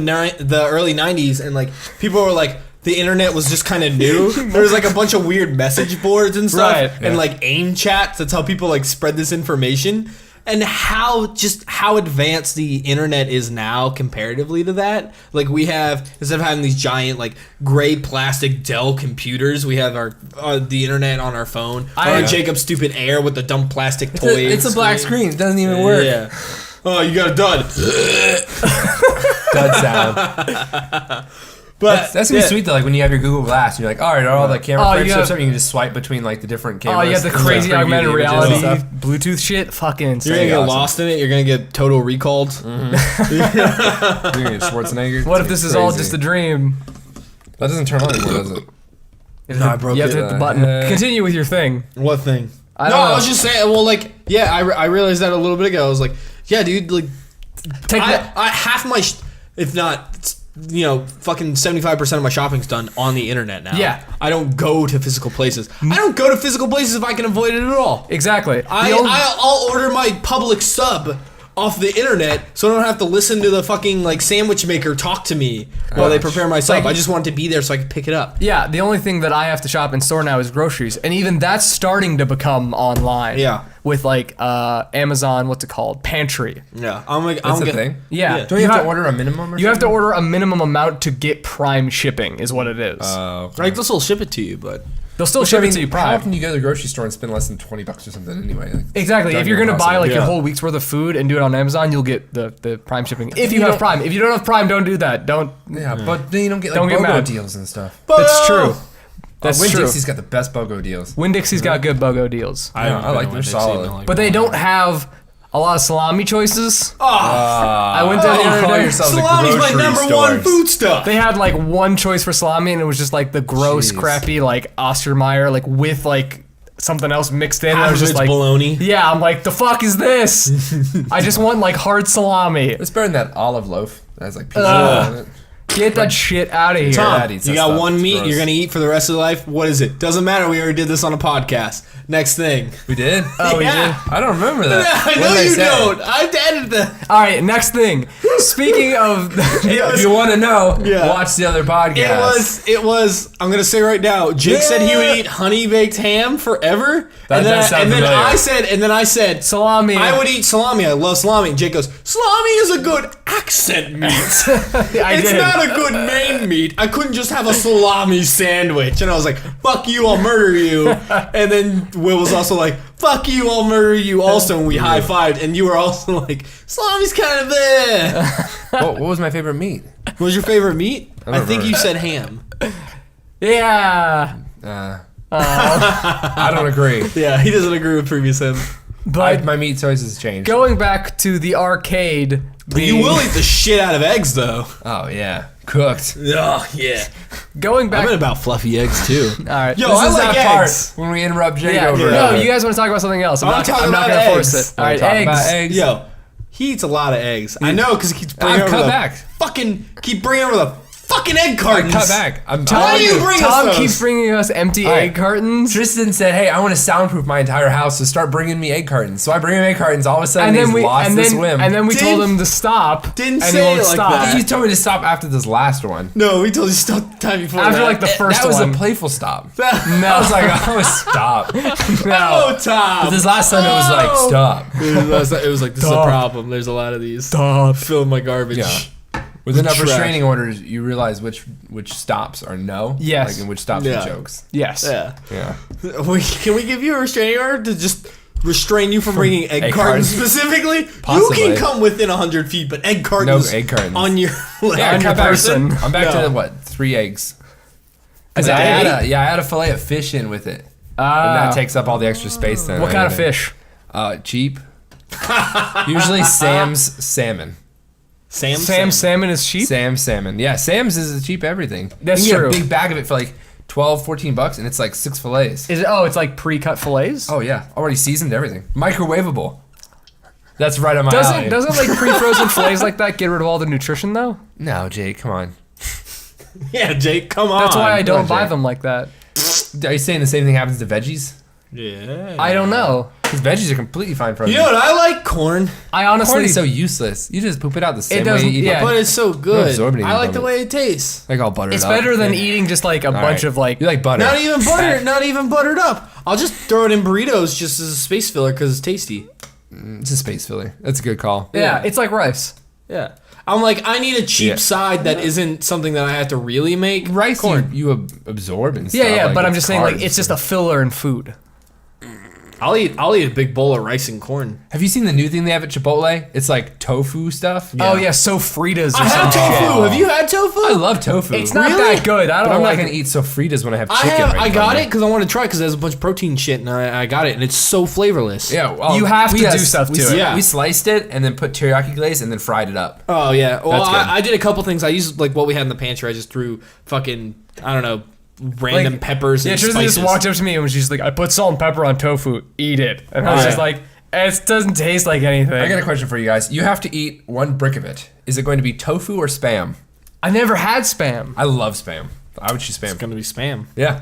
early 90s and like people were like the internet was just kind of new, there was like a bunch of weird message boards and stuff Right, and yeah. like AIM chats. That's how people like spread this information. And how advanced the internet is now comparatively to that. Like we have, instead of having these giant like gray plastic Dell computers, we have our the internet on our phone. Or Jacob's stupid Air with the dumb plastic toy. It's a black screen. It doesn't even work. Yeah. Oh, you got a dud. Dud sound. But That's gonna be sweet though. Like when you have your Google Glass, and you're like, all right, are all the camera Oh, frames you stuff, have- you can just swipe between like the different Oh, cameras. you have the and crazy preview augmented the images and reality stuff. Bluetooth shit. Fucking insane. You're gonna get awesome. lost in it. You're gonna get total recalled. You're gonna get Schwarzenegger. What if this is all Crazy. just a dream? That doesn't turn on anymore, does it? No, I broke You have to it. hit the button. Continue with your thing. What thing? I No, don't I know. was just saying. Well, like, yeah, I realized that a little bit ago. I was like, yeah, dude, like, Take that. I half my, if not, fucking 75% of my shopping's done on the internet now. Yeah. I don't go to physical places. I don't go to physical places if I can avoid it at all. Exactly. I'll order my public sub off the internet so I don't have to listen to the fucking like sandwich maker talk to me while they prepare my sub. Like- I just want it to be there so I can pick it up. Yeah, the only thing that I have to shop in store now is groceries, and even that's starting to become online. Yeah. With like Amazon, what's it called? Pantry. Yeah, That's a thing. Yeah. Yeah. Don't you have to order a minimum? Or You have to order a minimum amount to get Prime shipping, is what it is. Like they'll still ship it to you, but They'll still Which, ship I mean, it to you how Prime. often do you go to the grocery store and spend less than $20 or something anyway? Like, Exactly. If Done you're your gonna buy process. like your Yeah. whole week's worth of food and do it on Amazon, you'll get the Prime shipping. If you have Prime. If you don't have Prime, don't do that. Don't. yeah, but then you don't get like Don't get BOGO mad. deals and stuff. That's true. That's Winn true. Dixie's got the best BOGO deals. Winn-Dixie's got good BOGO deals, I like they're solid. but they don't have a lot of salami choices. I went there the other call day. yourselves a salami's my grocery number stores. one food stuff. They had like one choice for salami, and it was just like the gross, Jeez. crappy like Ostermeyer, like with like something else mixed in. And I Half was of just it's like, bologna. yeah, I'm like, the fuck is this? I just want like hard salami. It's better than that olive loaf that has like pizza Ugh. on it. Get that shit out of here. Tom, Dad eats you that got stuff. one It's meat gross. you're gonna eat for the rest of your life. What is it? Doesn't matter. We already did this on a podcast. Next thing. We did? Oh, we Yeah. did? I don't remember that. I What know did you say? don't. I've added that. All right, next thing. Speaking of, If you want to know, Yeah. watch the other podcast. It was. I'm gonna say right now. Jake said he would eat honey baked ham forever, That does sound familiar. I said salami. I would eat salami. I love salami. And Jake goes, salami is a good accent meat. I It's did. not a good main meat. I couldn't just have a salami sandwich. And I was like, fuck you, I'll murder you. And then Will was also like, fuck you, I'll murder you also. And we high-fived. And you were also like, salami's kind of there. What was my favorite meat? What was your favorite meat? I don't think remember. you said ham. Yeah. I don't agree. Yeah, he doesn't agree with previous him. But My meat choices changed. going back to the arcade. You will eat the shit out of eggs, though. Oh yeah, cooked. Oh, yeah. Going I'm back. in about fluffy eggs, too. All right. Yo, This I is like that eggs. part when we interrupt Jake Yeah, over. no, you guys want to talk about something else. I'm I wanna not, talk I'm not about gonna force eggs. it. All right, Talk eggs. about eggs. Yo, he eats a lot of eggs. I know, because he keeps bringing I've over cut the back. fucking keep bringing over the fucking egg cartons. Cut back. I'm Why telling do you bring us Tom those? keeps bringing us empty All right. egg cartons. Tristan said, "Hey, I want to soundproof my entire house, so start bringing me egg cartons." So I bring him egg cartons. All of a sudden, he's lost this whim. and then we told Didn't- him to stop. didn't and say he won't it like stop. that. You told me to stop after this last one. No, we told you stop the time before After that. like the first That was one. a playful stop. No, I was like, "Oh, stop!" no. Oh, Tom. But this last time, it was like, "Stop." It was like, this is a Stop. problem. There's a lot of these. Stop. Filling my garbage. Yeah. With enough Trash. restraining orders, you realize which stops are no. Yes. Like, and which stops Yeah. are jokes. Yes. Yeah. Yeah. Can we give you a restraining order to just restrain you from bringing egg egg cartons cartons? specifically? Possibly. You can come within 100 feet, but egg No cartons, egg cartons. on your leg. Yeah, On your cut back. person. I'm back No. to what? 3 eggs. Is I that had eight? I had a fillet of fish in with it. And Ah. that takes up all the extra space then. What kind of fish? Cheap. Usually Sam's salmon. Sam salmon is cheap. Sam's salmon. Yeah, Sam's is a cheap everything. That's you can true. get a big bag of it for like $12-14 and it's like 6 fillets. Is it? Oh, it's like pre-cut fillets. Oh yeah, already seasoned everything. Microwavable. That's right on my alley. Doesn't like pre-frozen fillets like that get rid of all the nutrition though? No, Jake, come on. Yeah, Jake, come on. That's why I don't on, buy Jake. them like that. Are you saying the same thing happens to veggies? Yeah. I don't know. Because veggies are completely fine frozen. You know what I like? Corn. I Corn honestly is so useless. You just poop it out the same way doesn't- you eat yeah. it. But it's so good. absorb anything I like from the it. way it tastes. Like all buttered it's up. better than Yeah. eating just like a All bunch right. of like. You like butter. Not even butter. Not even buttered up. I'll just throw it in burritos just as a space filler because it's tasty. It's a space filler. That's a good call. Yeah, it's like rice. Yeah. I'm like, I need a cheap Yeah. side that isn't something that I have to really make. Rice, Corn. you absorb and stuff. Yeah, yeah, like, but I'm it's just saying like carbs. it's just a filler in food. I'll eat a big bowl of rice and corn. Have you seen the new thing they have at Chipotle? It's like tofu stuff. Oh yeah, so Fritas or I have some shit. tofu. Have you had tofu? I love tofu. It's not Really? that good. I But don't I'm not like gonna it. eat sofritas when I have I chicken. have. right I in got front it of me. because I want to try because it has a bunch of protein shit, and I got it, and it's so flavorless. Yeah, well, You have to do stuff we, to it. Yeah. We sliced it and then put teriyaki glaze and then fried it up. Oh yeah. Well, That's good. I did a couple things. I used like what we had in the pantry. I just threw fucking I don't know random Like, peppers and Yeah, Tristan spices. just walked up to me and she's like, "I put salt and pepper on tofu. Eat it." And I was Oh, just yeah. like, "It doesn't taste like anything." I got a question for you guys. You have to eat one brick of it. Is it going to be tofu or spam? I never had spam. I love spam. I would choose spam. It's gonna be spam. Yeah.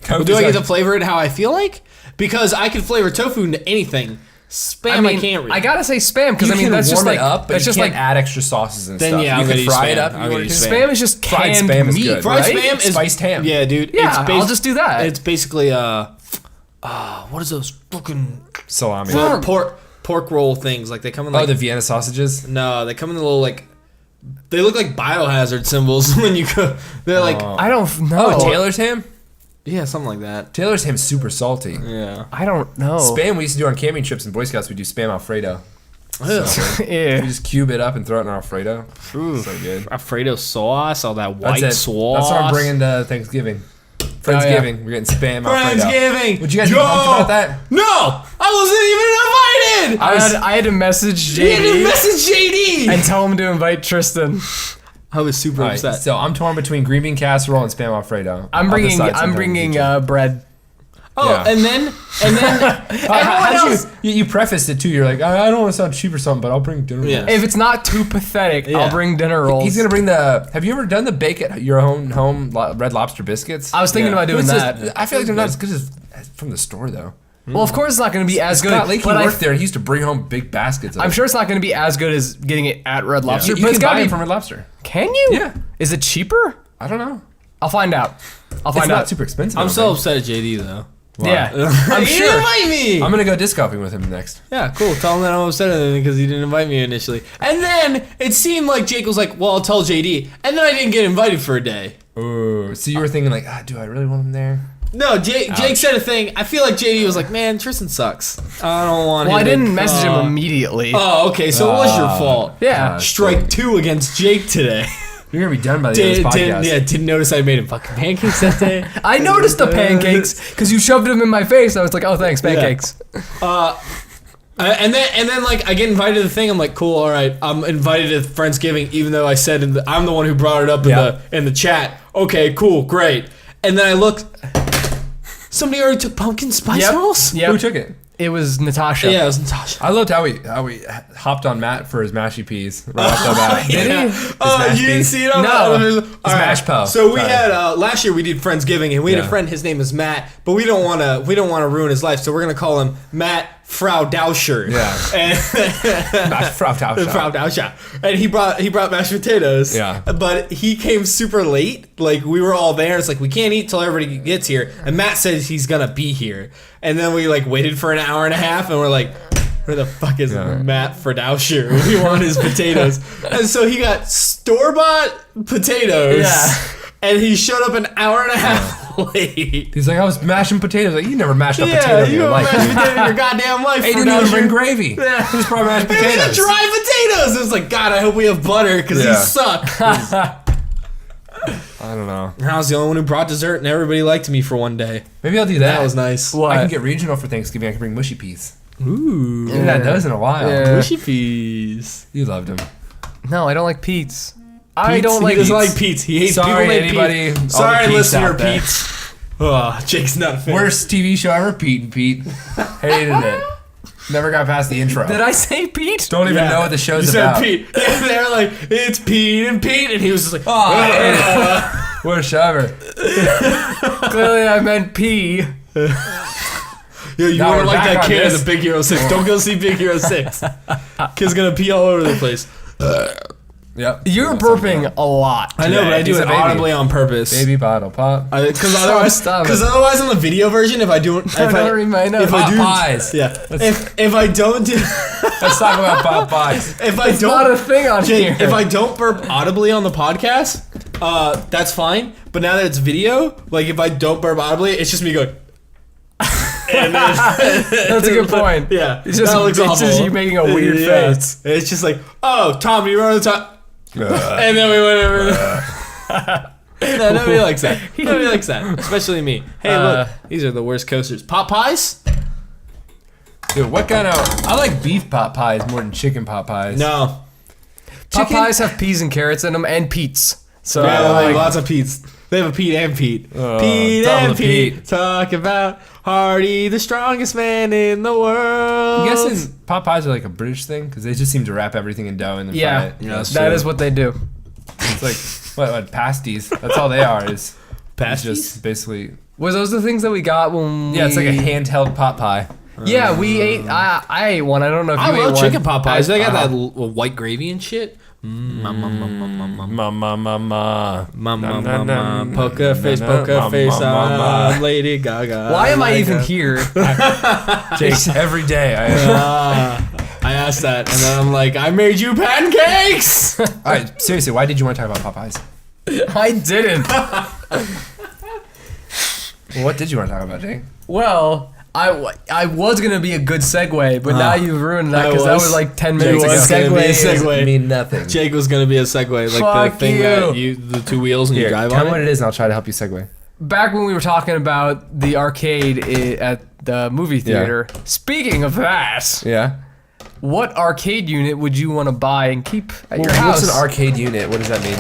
But do I get to flavor it how I feel like? Because I can flavor tofu into anything. Spam, I can't. Really. I gotta say spam because You I mean can that's warm just like it up, but that's you just can't like add extra sauces and Then, stuff. yeah, you I'm can gonna fry use it spam. up. I'm You gonna wanna use do spam is just Fried canned spam is meat, good. fried right? spam is Spiced ham. Yeah, dude. Yeah, it's I'll just do that. It's basically what is those fucking Salami. Well, pork roll things? Like they come in Oh, like the Vienna sausages. no, they come in the little like they look like biohazard symbols when you go. They're like I don't know. Oh, Taylor's ham. yeah, something like that. Taylor's ham's super salty. Yeah. I don't know. Spam we used to do on camping trips in Boy Scouts. We do spam Alfredo. Ugh. We Yeah. just cube it up and throw it in Alfredo. Ooh. So good. Alfredo sauce, all that That's white it. sauce. That's what I'm bringing to Thanksgiving. Friendsgiving. We're getting spam Alfredo. Friendsgiving. Would you guys be pumped about that? No, I wasn't even invited. I had to message You had to JD message JD. and tell him to invite Tristan. I was super All right, upset. so I'm torn between green bean casserole and spam Alfredo. I'm I'll bringing decide sometime in the future. bread. Oh, Yeah. and then How'd else. you prefaced it too. You're like, I don't want to sound cheap or something, but I'll bring dinner Yeah. rolls. If it's not too pathetic, Yeah. I'll bring dinner rolls. He's gonna bring the. Have you ever done the bake at your own home Red Lobster biscuits? I was thinking about doing It's that. just- I feel like they're not as good as from the store though. Well, of course it's not going to be as good. Scott Lake, he but worked there and he used to bring home big baskets. Of I'm it. sure it's not going to be as good as getting it at Red Lobster. You but can it's buy gotta it be from Red Lobster. Can you? Yeah. Is it cheaper? I don't know. I'll find out. I'll It's find not out. super expensive. I'm I so don't think. upset at JD though. Yeah, I'm I'm he didn't sure. invite me. I'm gonna go disc golfing with him next. Yeah, cool. Tell him that I'm upset at him because he didn't invite me initially. And then it seemed like Jake was like, "Well, I'll tell JD." And then I didn't get invited for a day. Ooh, so you were thinking like, do I really want him there? No, Jake said a thing. I feel like JD was like, "Man, Tristan sucks. I don't want." Well, him I to- didn't message him immediately. Oh, okay. So it was your fault. Yeah. Strike 2 against Jake today. You're gonna be done by the end of this podcast. Didn't notice I made him fucking pancakes that day. I noticed the pancakes because you shoved them in my face. I was like, "Oh, thanks, pancakes." And then like I get invited to the thing. I'm like, cool, all right. I'm invited to Friendsgiving, even though I said I'm the one who brought it up in the chat. Okay, cool, great. And then I looked. Somebody already took pumpkin spice Yep. rolls. Yep. Who took it? It was Natasha. Yeah, it was Natasha. I loved how we hopped on Matt for his mashy peas right off the bat. Did he? Oh, mashed you didn't peas. see it on No. the Smash Po. So we Sorry. had last year we did Friendsgiving, and we had a Yeah. friend. His name is Matt, but we don't want to ruin his life, so we're gonna call him Matt Frau Dauscher. Yeah. And Frau Tauscher. Frau Dauscher. And he brought mashed potatoes. Yeah. But he came super late. Like we were all there. It's like we can't eat till everybody gets here. And Matt says he's gonna be here. And then we like waited for an hour and a half, and we're like, where the fuck is Matt Fraudoucher? We want his potatoes. And so he got store-bought potatoes. Yeah. And he showed up an hour and a half late. He's like, I was mashing potatoes. Like, you never mashed up Yeah, potatoes in you your don't life. mash potatoes in your goddamn life. He didn't even bring Fraudoucher. gravy. Yeah. He just brought mashed Maybe the potatoes. dry potatoes. It was like, God, I hope we have butter because Yeah. he sucked. I don't know. I was the only one who brought dessert, and everybody liked me for one day. Maybe I'll do that. That was nice. What? I can get regional for Thanksgiving. I can bring mushy peas. Ooh. I haven't had those in a while. Yeah. Mushy peas. You loved them. No, I don't like Pete's. I Pete's? don't like He doesn't Pete's. like Pete's. He hates Sorry, people named anybody, Pete. all the Sorry, Pete's listener out there. Pete's. Oh, Jake's not a fan. Worst TV show ever, Pete and Pete. Hated it. Never got past the intro. Did I say Pete? Don't even Yeah. know what the show's You said about. Pete. Yeah, they were like, it's Pete and Pete, and he was just like, Oh, I hate it. Worst show ever. Clearly, I meant P. yeah, you Now were we're like back that on kid in this. the Big Hero 6. Don't go see Big Hero 6. Kid's gonna pee all over the place. Yep. You're burping a lot. I know, but I do He's it a baby. audibly on purpose. Baby bottle pop. Because Stop it. otherwise on the video version, if I do it, I don't read my notes. if I do, Popeyes. yeah, if I don't do, Let's talk about Popeyes. if I It's not a don't, thing on Jake, here. if I don't burp audibly on the podcast, that's fine. But now that it's video, like if I don't burp audibly, it's just me going. And then, That's a good point. yeah, It's just, that looks it's awful. just you making a weird Yeah. face. It's just like, oh, Tom, you run the top. And then we went over. No, nobody likes that. Nobody likes that, especially me. Hey, look, these are the worst coasters. Popeyes? Dude, what kind of... I like beef pot pies more than chicken pot pies. No. Popeyes have peas and carrots in them and Pete's. So Yeah, like, lots of Pete's. They have a Pete and Pete. Oh, Pete double and the Pete. Pete. Talk about Hardy, the strongest man in the world. I'm guessing pot pies are like a British thing because they just seem to wrap everything in dough and then yeah, fry it. Yeah, that's that true. is what they do. It's like what pasties. That's all they are. Is Pasties? just basically Was those the things that we got when yeah. It's like a we- handheld pot pie. Yeah, we ate. I ate one. I don't know if I you ate love one. chicken pot pies. They got Uh-huh. that white gravy and shit. Ma ma ma ma. Mama, poker face, Ma, ma. I'm Lady Gaga. Why am I like even her. here? Jake, every day. I asked that, and then I'm like, I made you pancakes. All right, seriously, why did you want to talk about Popeyes? I didn't. What did you want to talk about, Jake? Well, I was gonna be a good segue, but now you've ruined that I because that was. was like 10 Jake minutes ago. was gonna be a segue. mean nothing. Jake was gonna be a segue, like Fuck the thing you. that the two wheels and you Here, drive tell on me what it. it is, and I'll try to help you segue. Back when we were talking about the arcade at the movie theater. Speaking of that, Yeah. what arcade unit would you want to buy and keep at your What's house? an arcade unit? What does that mean?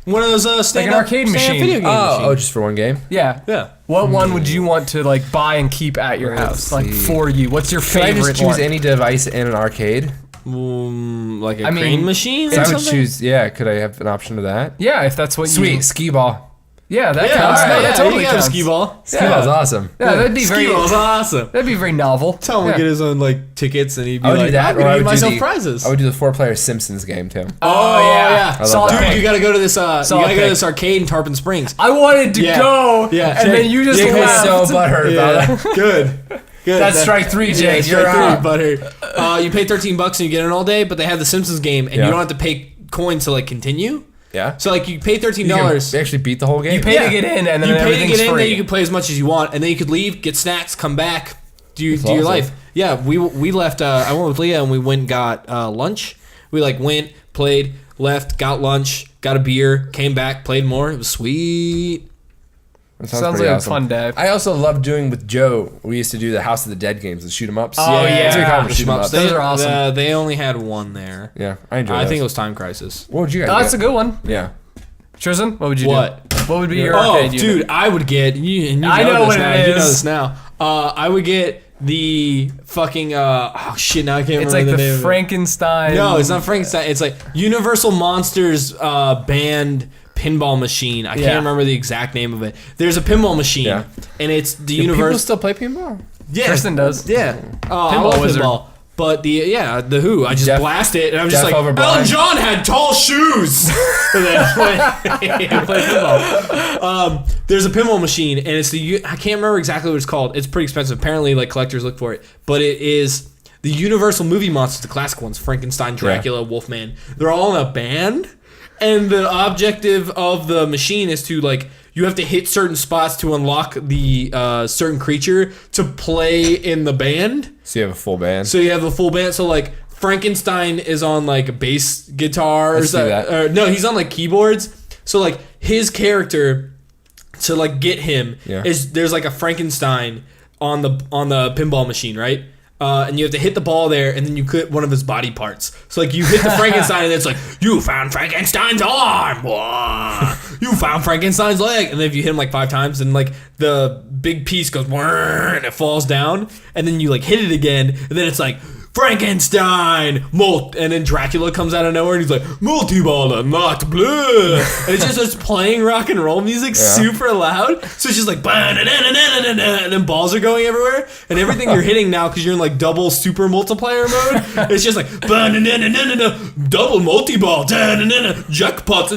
One of those stand-up arcade machine. video game Oh, machines. just for one game. Yeah. Yeah. What one would you want to like buy and keep at your Let's house? Like see. for you. What's your Can I favorite just choose one? any device in an arcade? Like a I mean, crane machine. So or I would something? choose. Yeah, could I have an option of that? Yeah, if that's what you Sweet skee ball. Yeah, that Yeah, counts. all No, right, that yeah, totally you got a counts. skee ball. Skee ball's awesome. Yeah, that'd be very Skee ball's awesome. that'd be very novel. Tell him Yeah. to get his own like tickets, and he'd be I would like, do that, I'm or gonna I give would myself do the prizes. I would do the 4-player Simpsons game too. Oh yeah, love Solid that. dude, you gotta go to this. You gotta go to pick. this arcade in Tarpon Springs. I wanted to Yeah. go. Yeah. And then you just Jake was laughed. So butthurt about it. Good. Good. That's strike 3, Yeah, Jake. strike You're out. three, butter. You pay $13 and you get it all day, but they have the Simpsons game, and Yeah. you don't have to pay coins to like continue. Yeah. So like you pay You can $13. actually beat the whole game. You pay to get in and then You pay to everything's get in, free. then you can play as much as you want, and then you could leave, get snacks, come back, do your awesome. life. Yeah, we left. I went with Leah and we went and got lunch. We like went, played, left, got lunch, got a beer, came back, played more. It was sweet. That Sounds pretty like a fun day. I also love doing with Joe. We used to do the House of the Dead games, the shoot 'em ups. Oh, yeah. That's what we call them, The shoot 'em shmups. ups. Those are awesome. They only had one there. Yeah, I enjoy. I those. think it was Time Crisis. What would you guys? Oh, that's a get? good one. Yeah. Tristan, what would you What? do? What would be your Oh, arcade unit? dude, I would get. And you I know this what now. it You know is. this now. I would get the fucking oh shit, now I can't It's remember like the name the of it. Frankenstein. No, it's not Frankenstein. It's like Universal Monsters band pinball machine. I Yeah. can't remember the exact name of it. There's a pinball machine, Yeah. and it's the Do people Universal. still play pinball? Yeah, Tristan does. yeah. I Pinball love Wizard. pinball. But the Who, I just Jeff- blast it, and I'm just Jeff like, over Elton blind. John had tall shoes. And then I play pinball. There's a pinball machine, and it's I can't remember exactly what it's called. It's pretty expensive. Apparently, like collectors look for it, but it is the Universal movie monsters, the classic ones: Frankenstein, Dracula, Wolfman. They're all in a band, and the objective of the machine is to like. You have to hit certain spots to unlock the certain creature to play in the band. So you have a full band. So you have a full band. So like Frankenstein is on like bass guitar. I see that. Or no, he's on like keyboards. So like his character, to like get him, Yeah. is there's like a Frankenstein on the pinball machine, right? And you have to hit the ball there, and then you hit one of his body parts. So like you hit the Frankenstein, and it's like you found Frankenstein's arm, Wah. You found Frankenstein's leg, and then if you hit him like 5 times, then like the big piece goes Wah, and it falls down, and then you like hit it again, and then it's like Frankenstein, and then Dracula comes out of nowhere and he's like, multi-ball not blue. And it just starts playing rock and roll music super loud. So it's just like, and then balls are going everywhere. And everything you're hitting now, because you're in like double super multiplier mode, it's just like, double multi-ball, jackpot,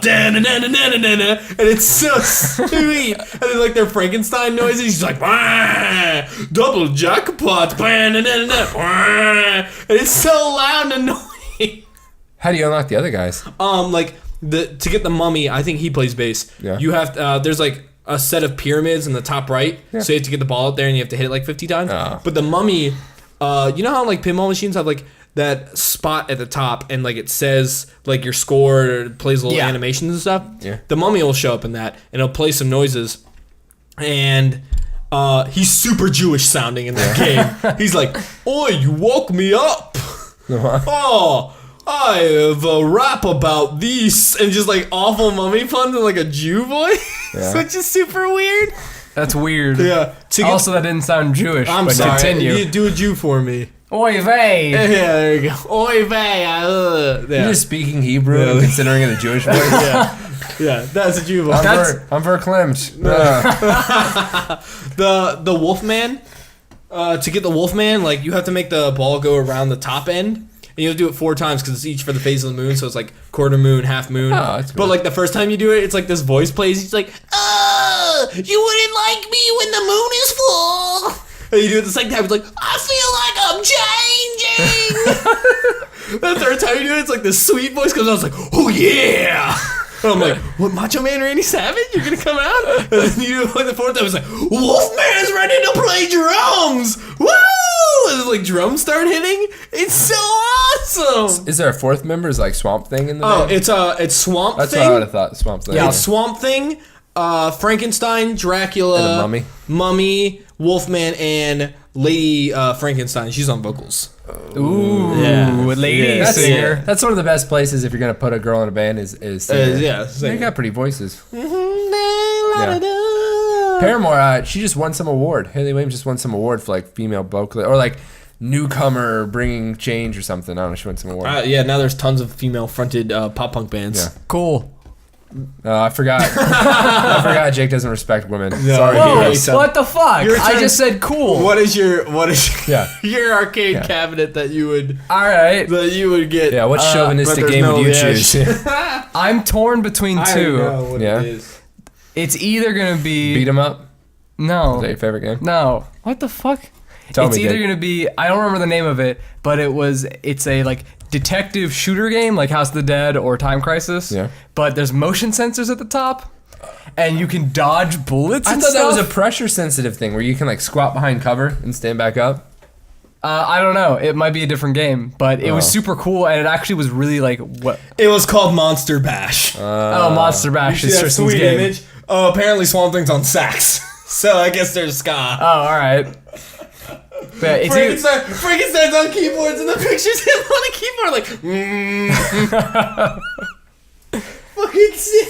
and it's so sweet. And then like their Frankenstein noises, he's like, double jackpot, and it's so loud and annoying. How do you unlock the other guys? Like to get the mummy, I think he plays bass. Yeah. You have to, there's like a set of pyramids in the top right, so you have to get the ball up there and you have to hit it like 50 times. Oh. But the mummy, you know how like pinball machines have like that spot at the top and like it says like your score or it plays little Yeah. animations and stuff. Yeah. The mummy will show up in that and it'll play some noises, and he's super Jewish sounding in that game. He's like, "Oi, you woke me up. Oh, I have a rap about these," and just like awful mummy puns in like a Jew voice, Yeah. which is super weird. That's weird. Yeah. To get, Also, that didn't sound Jewish. I'm but sorry. Continue. You do a Jew for me. Oy vey. Yeah, there you go. Oi vey. Yeah. You're just speaking Hebrew and considering it a Jewish voice. Yeah, that's a Jew voice. I'm verklempt. The Wolfman. To get the Wolfman, like you have to make the ball go around the top end, and you have to do it 4 times because it's each for the phase of the moon. So it's like quarter moon, half moon. Oh, that's cool. But like the first time you do it, it's like this voice plays. He's like, "Oh, you wouldn't like me when the moon is full." And you do it the second time, it's like, "I feel like I'm changing." The third time you do it, it's like this sweet voice comes out. It's like, "Oh yeah." And I'm like, "What, Macho Man Randy Savage? You're gonna come out?" And then you do it like the 4th time, it's like, "Wolfman's ready to play drums! Woo!" And then like drums start hitting. It's so awesome. Is there a 4th member? Is like Swamp Thing in the Oh, band? it's Swamp That's Thing. what I would have thought. Swamp Thing. It's Swamp Thing, Frankenstein, Dracula, And the Mummy, Wolfman, and Lady Frankenstein. She's on vocals. Ooh, Yeah. lady Yeah. That's, singer. that's one of the best places if you're gonna put a girl in a band is singer. Yeah, They got pretty voices. Yeah. Paramore, she just won some award. Haley Williams just won some award for like female vocalist or like newcomer bringing change or something. I don't know. She won some award. Yeah, now there's tons of female-fronted pop punk bands. Yeah. Cool. I forgot. I forgot. Jake doesn't respect women. Sorry. Whoa, Hey, so- what the fuck? Your I turn. just said cool. What is your Yeah. your arcade Yeah. cabinet that you would All right. get? Yeah. What but chauvinistic there's game no- would you yeah, choose? I'm torn between two. what Yeah. it is. It's either gonna be Beat 'em up. no, Is that your favorite game? no. What the fuck? Tell It's me, either Jake. gonna be I don't remember the name of it, but it's a like detective shooter game like House of the Dead or Time Crisis. Yeah. But there's motion sensors at the top, and you can dodge bullets. I and thought that was a stuff. pressure sensitive thing where you can like squat behind cover and stand back up. I don't know. It might be a different game, but it was Oh. super cool, and it actually was really like what? It was called Monster Bash. oh, Monster Bash You is see that Tristan's sweet game. image? Oh, apparently Swamp Thing's on sax. So I guess there's ska. Oh, all right. But it's either, Frankenstein's on keyboards and the picture's him on a keyboard like fucking sick.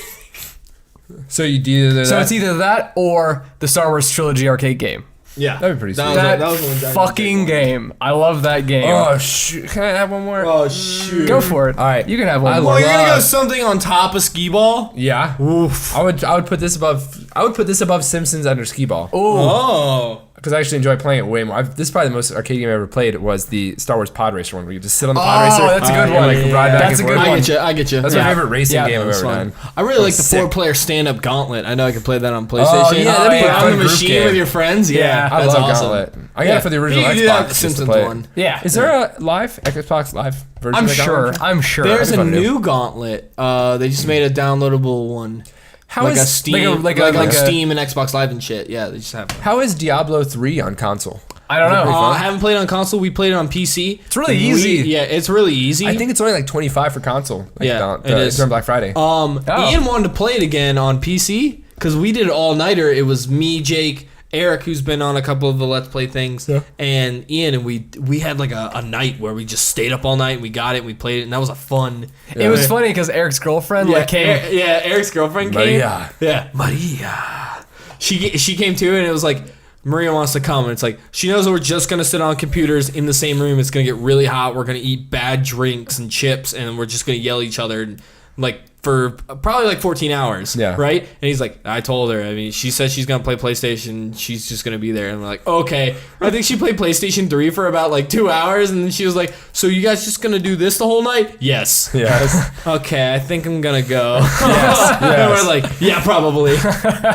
So you do either so that. it's either that or the Star Wars trilogy arcade game. Yeah, That'd be pretty sweet. That, was the one Dragon fucking game. I love that game. Oh shoot! Can I have one more? Oh shoot! Go for it. All right. You can have one I more. Oh, you're gonna go love- something on top of skee ball? Yeah. Oof. I would put this above Simpsons under Skee Ball. Oh. Because I actually enjoy playing it way more. This is probably the most arcade game I ever played. Was the Star Wars Pod Racer one where you just sit on the Pod Racer. that's a good and, one. Like, ride back That's and a good forth. one. I get you. That's my favorite racing Yeah, game I've That's ever fun. done. I really like the sick. 4-player stand-up Gauntlet. I know I can play that on PlayStation. yeah, that'd be Put a it fun on the group machine game. with your friends. Yeah, I that's love awesome. Gauntlet. I got it for the original You can Xbox. do that with the just to Simpsons play it. one. Yeah. Is there a live Xbox Live version? I'm of Gauntlet? sure. I'm sure. There's a fun to do. new Gauntlet. They just made a downloadable one. How Like is a Steam, like like a- Steam and Xbox Live and shit. Yeah, they just have one. how is Diablo 3 on console? I don't know. I haven't played it on console. We played it on PC. It's really easy. Yeah, it's really easy. I think it's only like 25 for console. Like Yeah, it is. during Black Friday. Oh. Ian wanted to play it again on PC because we did it all nighter. It was me, Jake, Eric, who's been on a couple of the Let's Play things, and Ian, and we had like a night where we just stayed up all night and we got it and we played it, and that was a fun. It was funny because Eric's girlfriend like came. Eric's girlfriend came. Maria. Yeah, Maria. She came too, and it was like Maria wants to come, and it's like she knows that we're just gonna sit on computers in the same room. It's gonna get really hot. We're gonna eat bad drinks and chips, and we're just gonna yell at each other, and, like for probably like 14 hours. Yeah. Right. And he's like, I told her. I mean, she said she's gonna play PlayStation. She's just gonna be there, and we're like, okay. I think she played PlayStation 3 for about like 2 hours, and then she was like, so you guys just gonna do this the whole night? Yes. Yes. Okay, I think I'm gonna go. Yes, And yes. we're like, yeah, probably.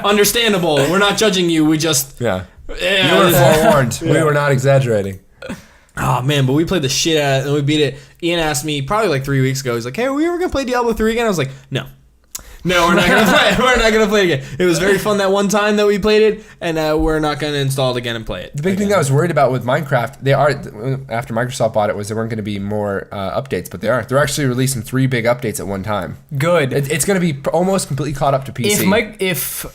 Understandable. We're not judging you. We just. Yeah. Yeah. You were forewarned. We were not exaggerating. Oh man, but we played the shit out of it and we beat it. Ian asked me probably like 3 weeks ago. He's like, "Hey, are we ever gonna play Diablo 3 again?" I was like, "No, we're not gonna play. We're not gonna play it again. It was very fun that one time that we played it, and we're not gonna install it again and play it." The big thing I was worried about with Minecraft, after Microsoft bought it, was there weren't going to be more updates, but they are. They're actually releasing 3 big updates at one time. Good. It's going to be almost completely caught up to PC. If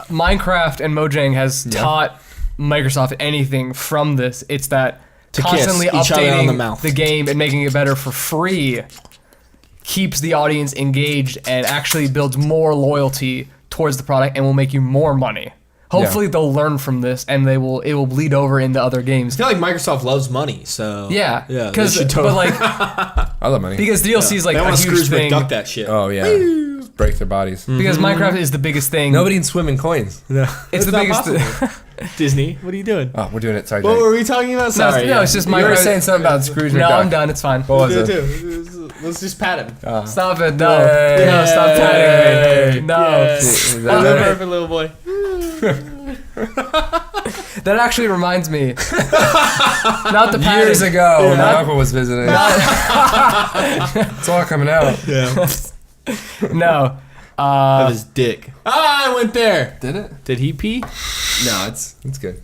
Minecraft and Mojang has taught Microsoft anything from this, it's that To kiss constantly each other on the updating mouth. the game and making it better for free keeps the audience engaged and actually builds more loyalty towards the product and will make you more money. Hopefully they'll learn from this and it will bleed over into other games. I feel like Microsoft loves money, so Yeah, yeah. because they should totally- but like I love money. because DLC is like they a want to huge Scrooge thing. McDuck that shit. Oh yeah, break their bodies. Because Minecraft is the biggest thing. Nobody can swim in coins. it's the not biggest. Disney, what are you doing? Oh, we're doing it. Sorry, What Jake. were we talking about? No, Sorry, no, it's just You were Minecraft. saying something about Scrooge No, McDuck. I'm done. It's fine. What was Do it? too. Let's just pat him. Stop it. No. Yay. No, stop patting me. No. Yes. Is Little that right? perfect little boy. That actually reminds me. Not the patting. Years ago, when my Not- uncle was visiting. It's all coming out. Yeah. No. Of his dick. I went there. Did it? Did he pee? No, it's good.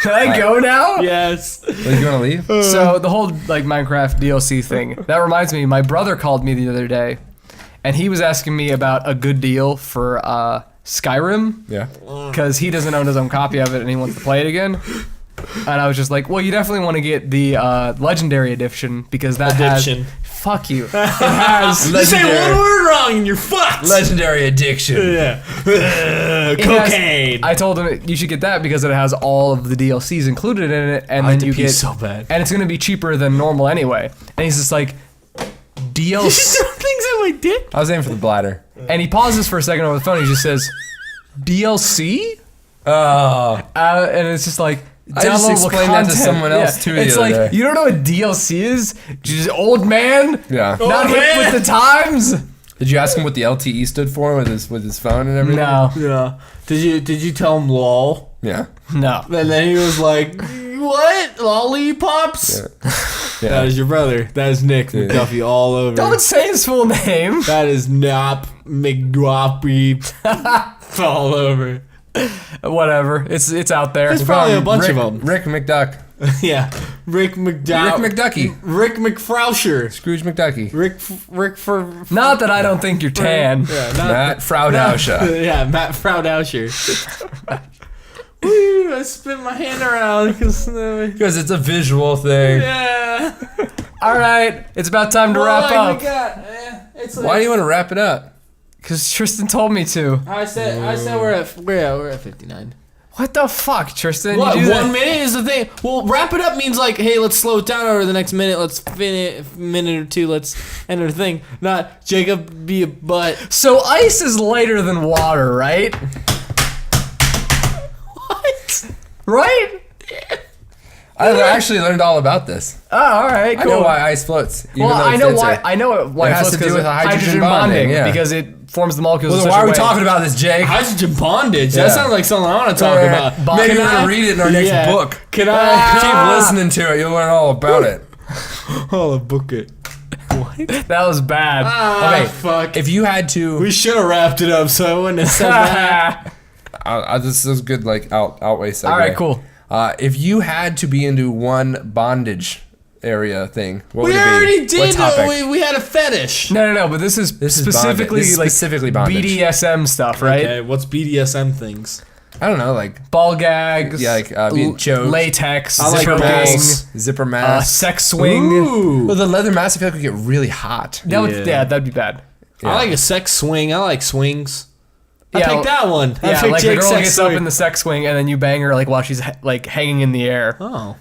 Can I go now? Yes. Like, you want to leave? So the whole like Minecraft DLC thing. That reminds me. My brother called me the other day, and he was asking me about a good deal for Skyrim Yeah. because he doesn't own his own copy of it and he wants to play it again. And I was just like, well, you definitely want to get the Legendary Edition because that Addiction. has. Fuck you. It has. You say one word wrong and you're fucked. Legendary addiction. Yeah. It has- Cocaine. I told him you should get that because it has all of the DLCs included in it, and then you get so bad. and it's gonna be cheaper than normal anyway. And he's just like, DLC. things in my dick. I was aiming for the bladder. And he pauses for a second over the phone. He just says, DLC, Oh. and it's just like. I just downloadable explained that to content. someone else, too, the It's other like day. you don't know what DLC is? Just old man, Yeah. not hip man. with the times. Did you ask him what the LTE stood for with his phone and everything? No, Yeah. Did you tell him lol? Yeah. no. And then he was like, what? Lollipops? Yeah. That is your brother. That is Nick McDuffie all over. Don't say his full name. That is Nop McDuffie all over. Whatever. It's out there. There's probably a bunch Rick, of them. Rick McDuck. Yeah. Rick McDowell. Rick McDucky. Rick McFrauscher. Scrooge McDucky. Rick for. Not that I don't think you're tan. Yeah, Matt Fraudhauscher. yeah, Matt Fraudhauscher. Woo, I spin my hand around because. Because it's a visual thing. Yeah. All right, it's about time to wrap up. Why do you want to wrap it up? Because Tristan told me to. I said we're at 59. What the fuck, Tristan? What, You do 1 that- minute is the thing? Well, wrap it up means like, hey, let's slow it down over the next minute. Let's minute or two. Let's end our thing. Not Jacob be a butt. So ice is lighter than water, right? What? Right? I actually learned all about this. Oh, all right, I cool. know why ice floats. Even Well, though I it's know denser. why. I know why It has floats to do 'cause with of hydrogen bonding, yeah. because it forms the molecules. Well, in then such why a are we way. talking about this, Jake? Hydrogen bondage. Yeah. That sounds like something I want to talk about. Maybe Can we're I- gonna read it in our next Yeah. book. Can I Keep listening to it. You'll learn all about it. Oh, book it. That was bad. Okay, fuck. If you had to, We should have wrapped it up so I wouldn't have said that. this is good. Like outweigh segue. All right, cool. If you had to be into one bondage area thing, what We would it be? already What did. topic? We had a fetish. No, but this is specifically This is like specifically bondage. BDSM stuff, right? Okay, what's BDSM things? I don't know, like Ball gags, Yeah, like, being choked. latex, I like choking, balls. zipper mask. sex swing. Ooh. Well, the leather mask I feel like would get really hot. That would, Yeah. yeah, that'd be bad. Yeah. I like a sex swing. I like swings. I Yeah, picked that one. I Yeah, picked like the Jake's girl sex gets swing. up in the sex swing and then you bang her like while she's like hanging in the air. Oh,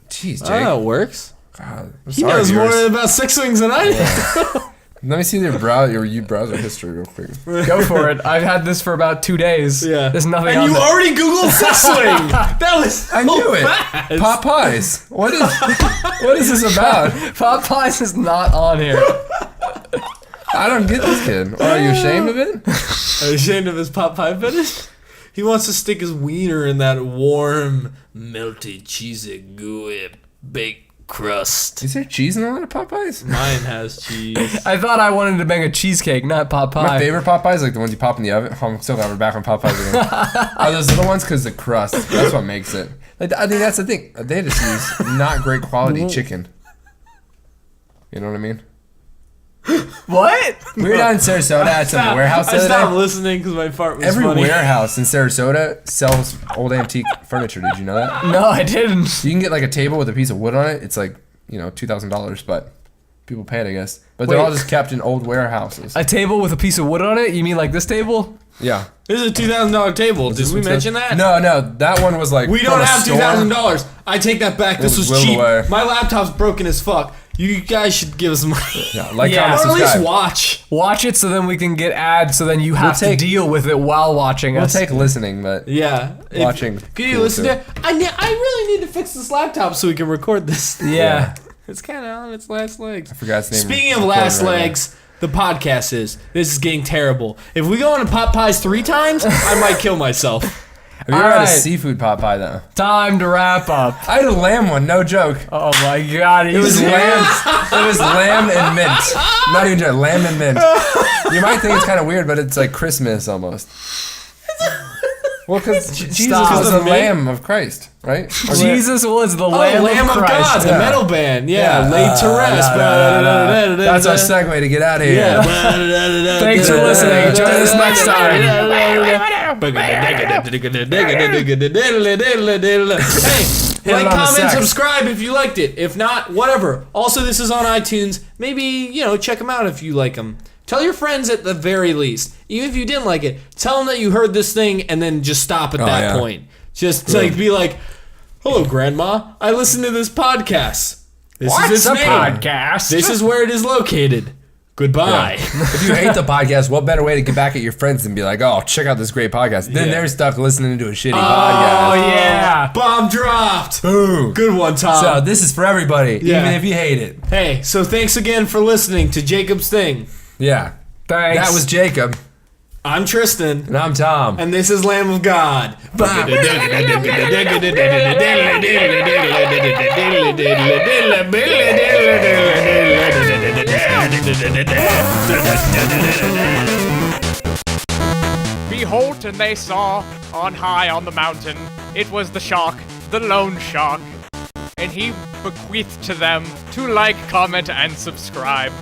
Jeez, Jake. oh, it works. God, I'm He sorry, knows more viewers. about sex swings than I do. Let me see your browser history real quick. Go for it. I've had this for about 2 days. Yeah. There's nothing And on you there. already Googled sex swing. That was I knew it. fast. Popeyes. What is this about? Popeyes is not on here. I don't get this kid. Are you ashamed of it? Are you ashamed of his pot pie fetish? He wants to stick his wiener in that warm, melty, cheesy, gooey, baked crust. Is there cheese in a lot of Popeyes? Mine has cheese. I thought I wanted to bang a cheesecake, not pot pie. My favorite Popeyes, like the ones you pop in the oven. Oh, I'm so glad we're back on Popeyes again. Are those little ones? Because the crust. That's what makes it. Like, I think that's the thing. They just use not great quality chicken. You know what I mean? What? We were down in Sarasota at some warehouse the I other stopped day. listening because my fart was Every funny. warehouse in Sarasota sells old antique furniture. Did you know that? No, I didn't. You can get like a table with a piece of wood on it. It's like, $2,000, but people pay it, I guess. But they're Wait. all just kept in old warehouses. A table with a piece of wood on it? You mean like this table? Yeah. This is a $2,000 table. Did we mention that? No, that one was like We from don't a have store. $2,000. I take that back. This was was whittled cheap. away. My laptop's broken as fuck. You guys should give us money. Yeah, like, Yeah. comment, Or at least subscribe. watch. Watch it so then we can get ads so then you have take- to deal with it while watching We'll us. take listening, but Yeah. Watching. Can you Cool listen too. to it? I really need to fix this laptop so we can record this. yeah. It's kind of on its last legs. I forgot its name. Speaking of Recording last right now. legs, the podcast is. This is getting terrible. If we go on to Popeyes 3 times, I might kill myself. Have you ever had a Alright. seafood Popeye though? Time to wrap up. I had a lamb one, no joke. Oh my god. It was lamb. It was lamb and mint. Not even joking. Lamb and mint. You might think it's kind of weird, but it's like Christmas almost. Well, because Jesus Stop. was The the mint? Lamb of Christ, right? Jesus was the Oh, Lamb, of Christ. God, the Yeah. metal band. Yeah, laid to rest. That's our segue to get out of here. Yeah. Thanks for listening. Join us next time. Hey, like, it on the comment, sax. subscribe if you liked it. If not, whatever. Also, this is on iTunes. Maybe, check them out if you like them. Tell your friends at the very least. Even if you didn't like it, tell them that you heard this thing and then just stop at that yeah. point. Just like be like, "Hello, Grandma. I listened to this podcast. This is its What's a name. podcast? This is where it is located. Goodbye." If you hate the podcast, what better way to get back at your friends than be like, "Oh, check out this great podcast." Then Yeah. they're stuck listening to a shitty Oh podcast. yeah. Bomb dropped. Boom. Good one, Tom. So this is for everybody, Yeah. even if you hate it. Hey, so thanks again for listening to Jacob's Thing. Yeah. Thanks. That was Jacob, I'm Tristan, and I'm Tom. and this is Lamb of God. Behold, and they saw, on high on the mountain, it was the shark, the lone shark. And he bequeathed to them to like, comment, and subscribe.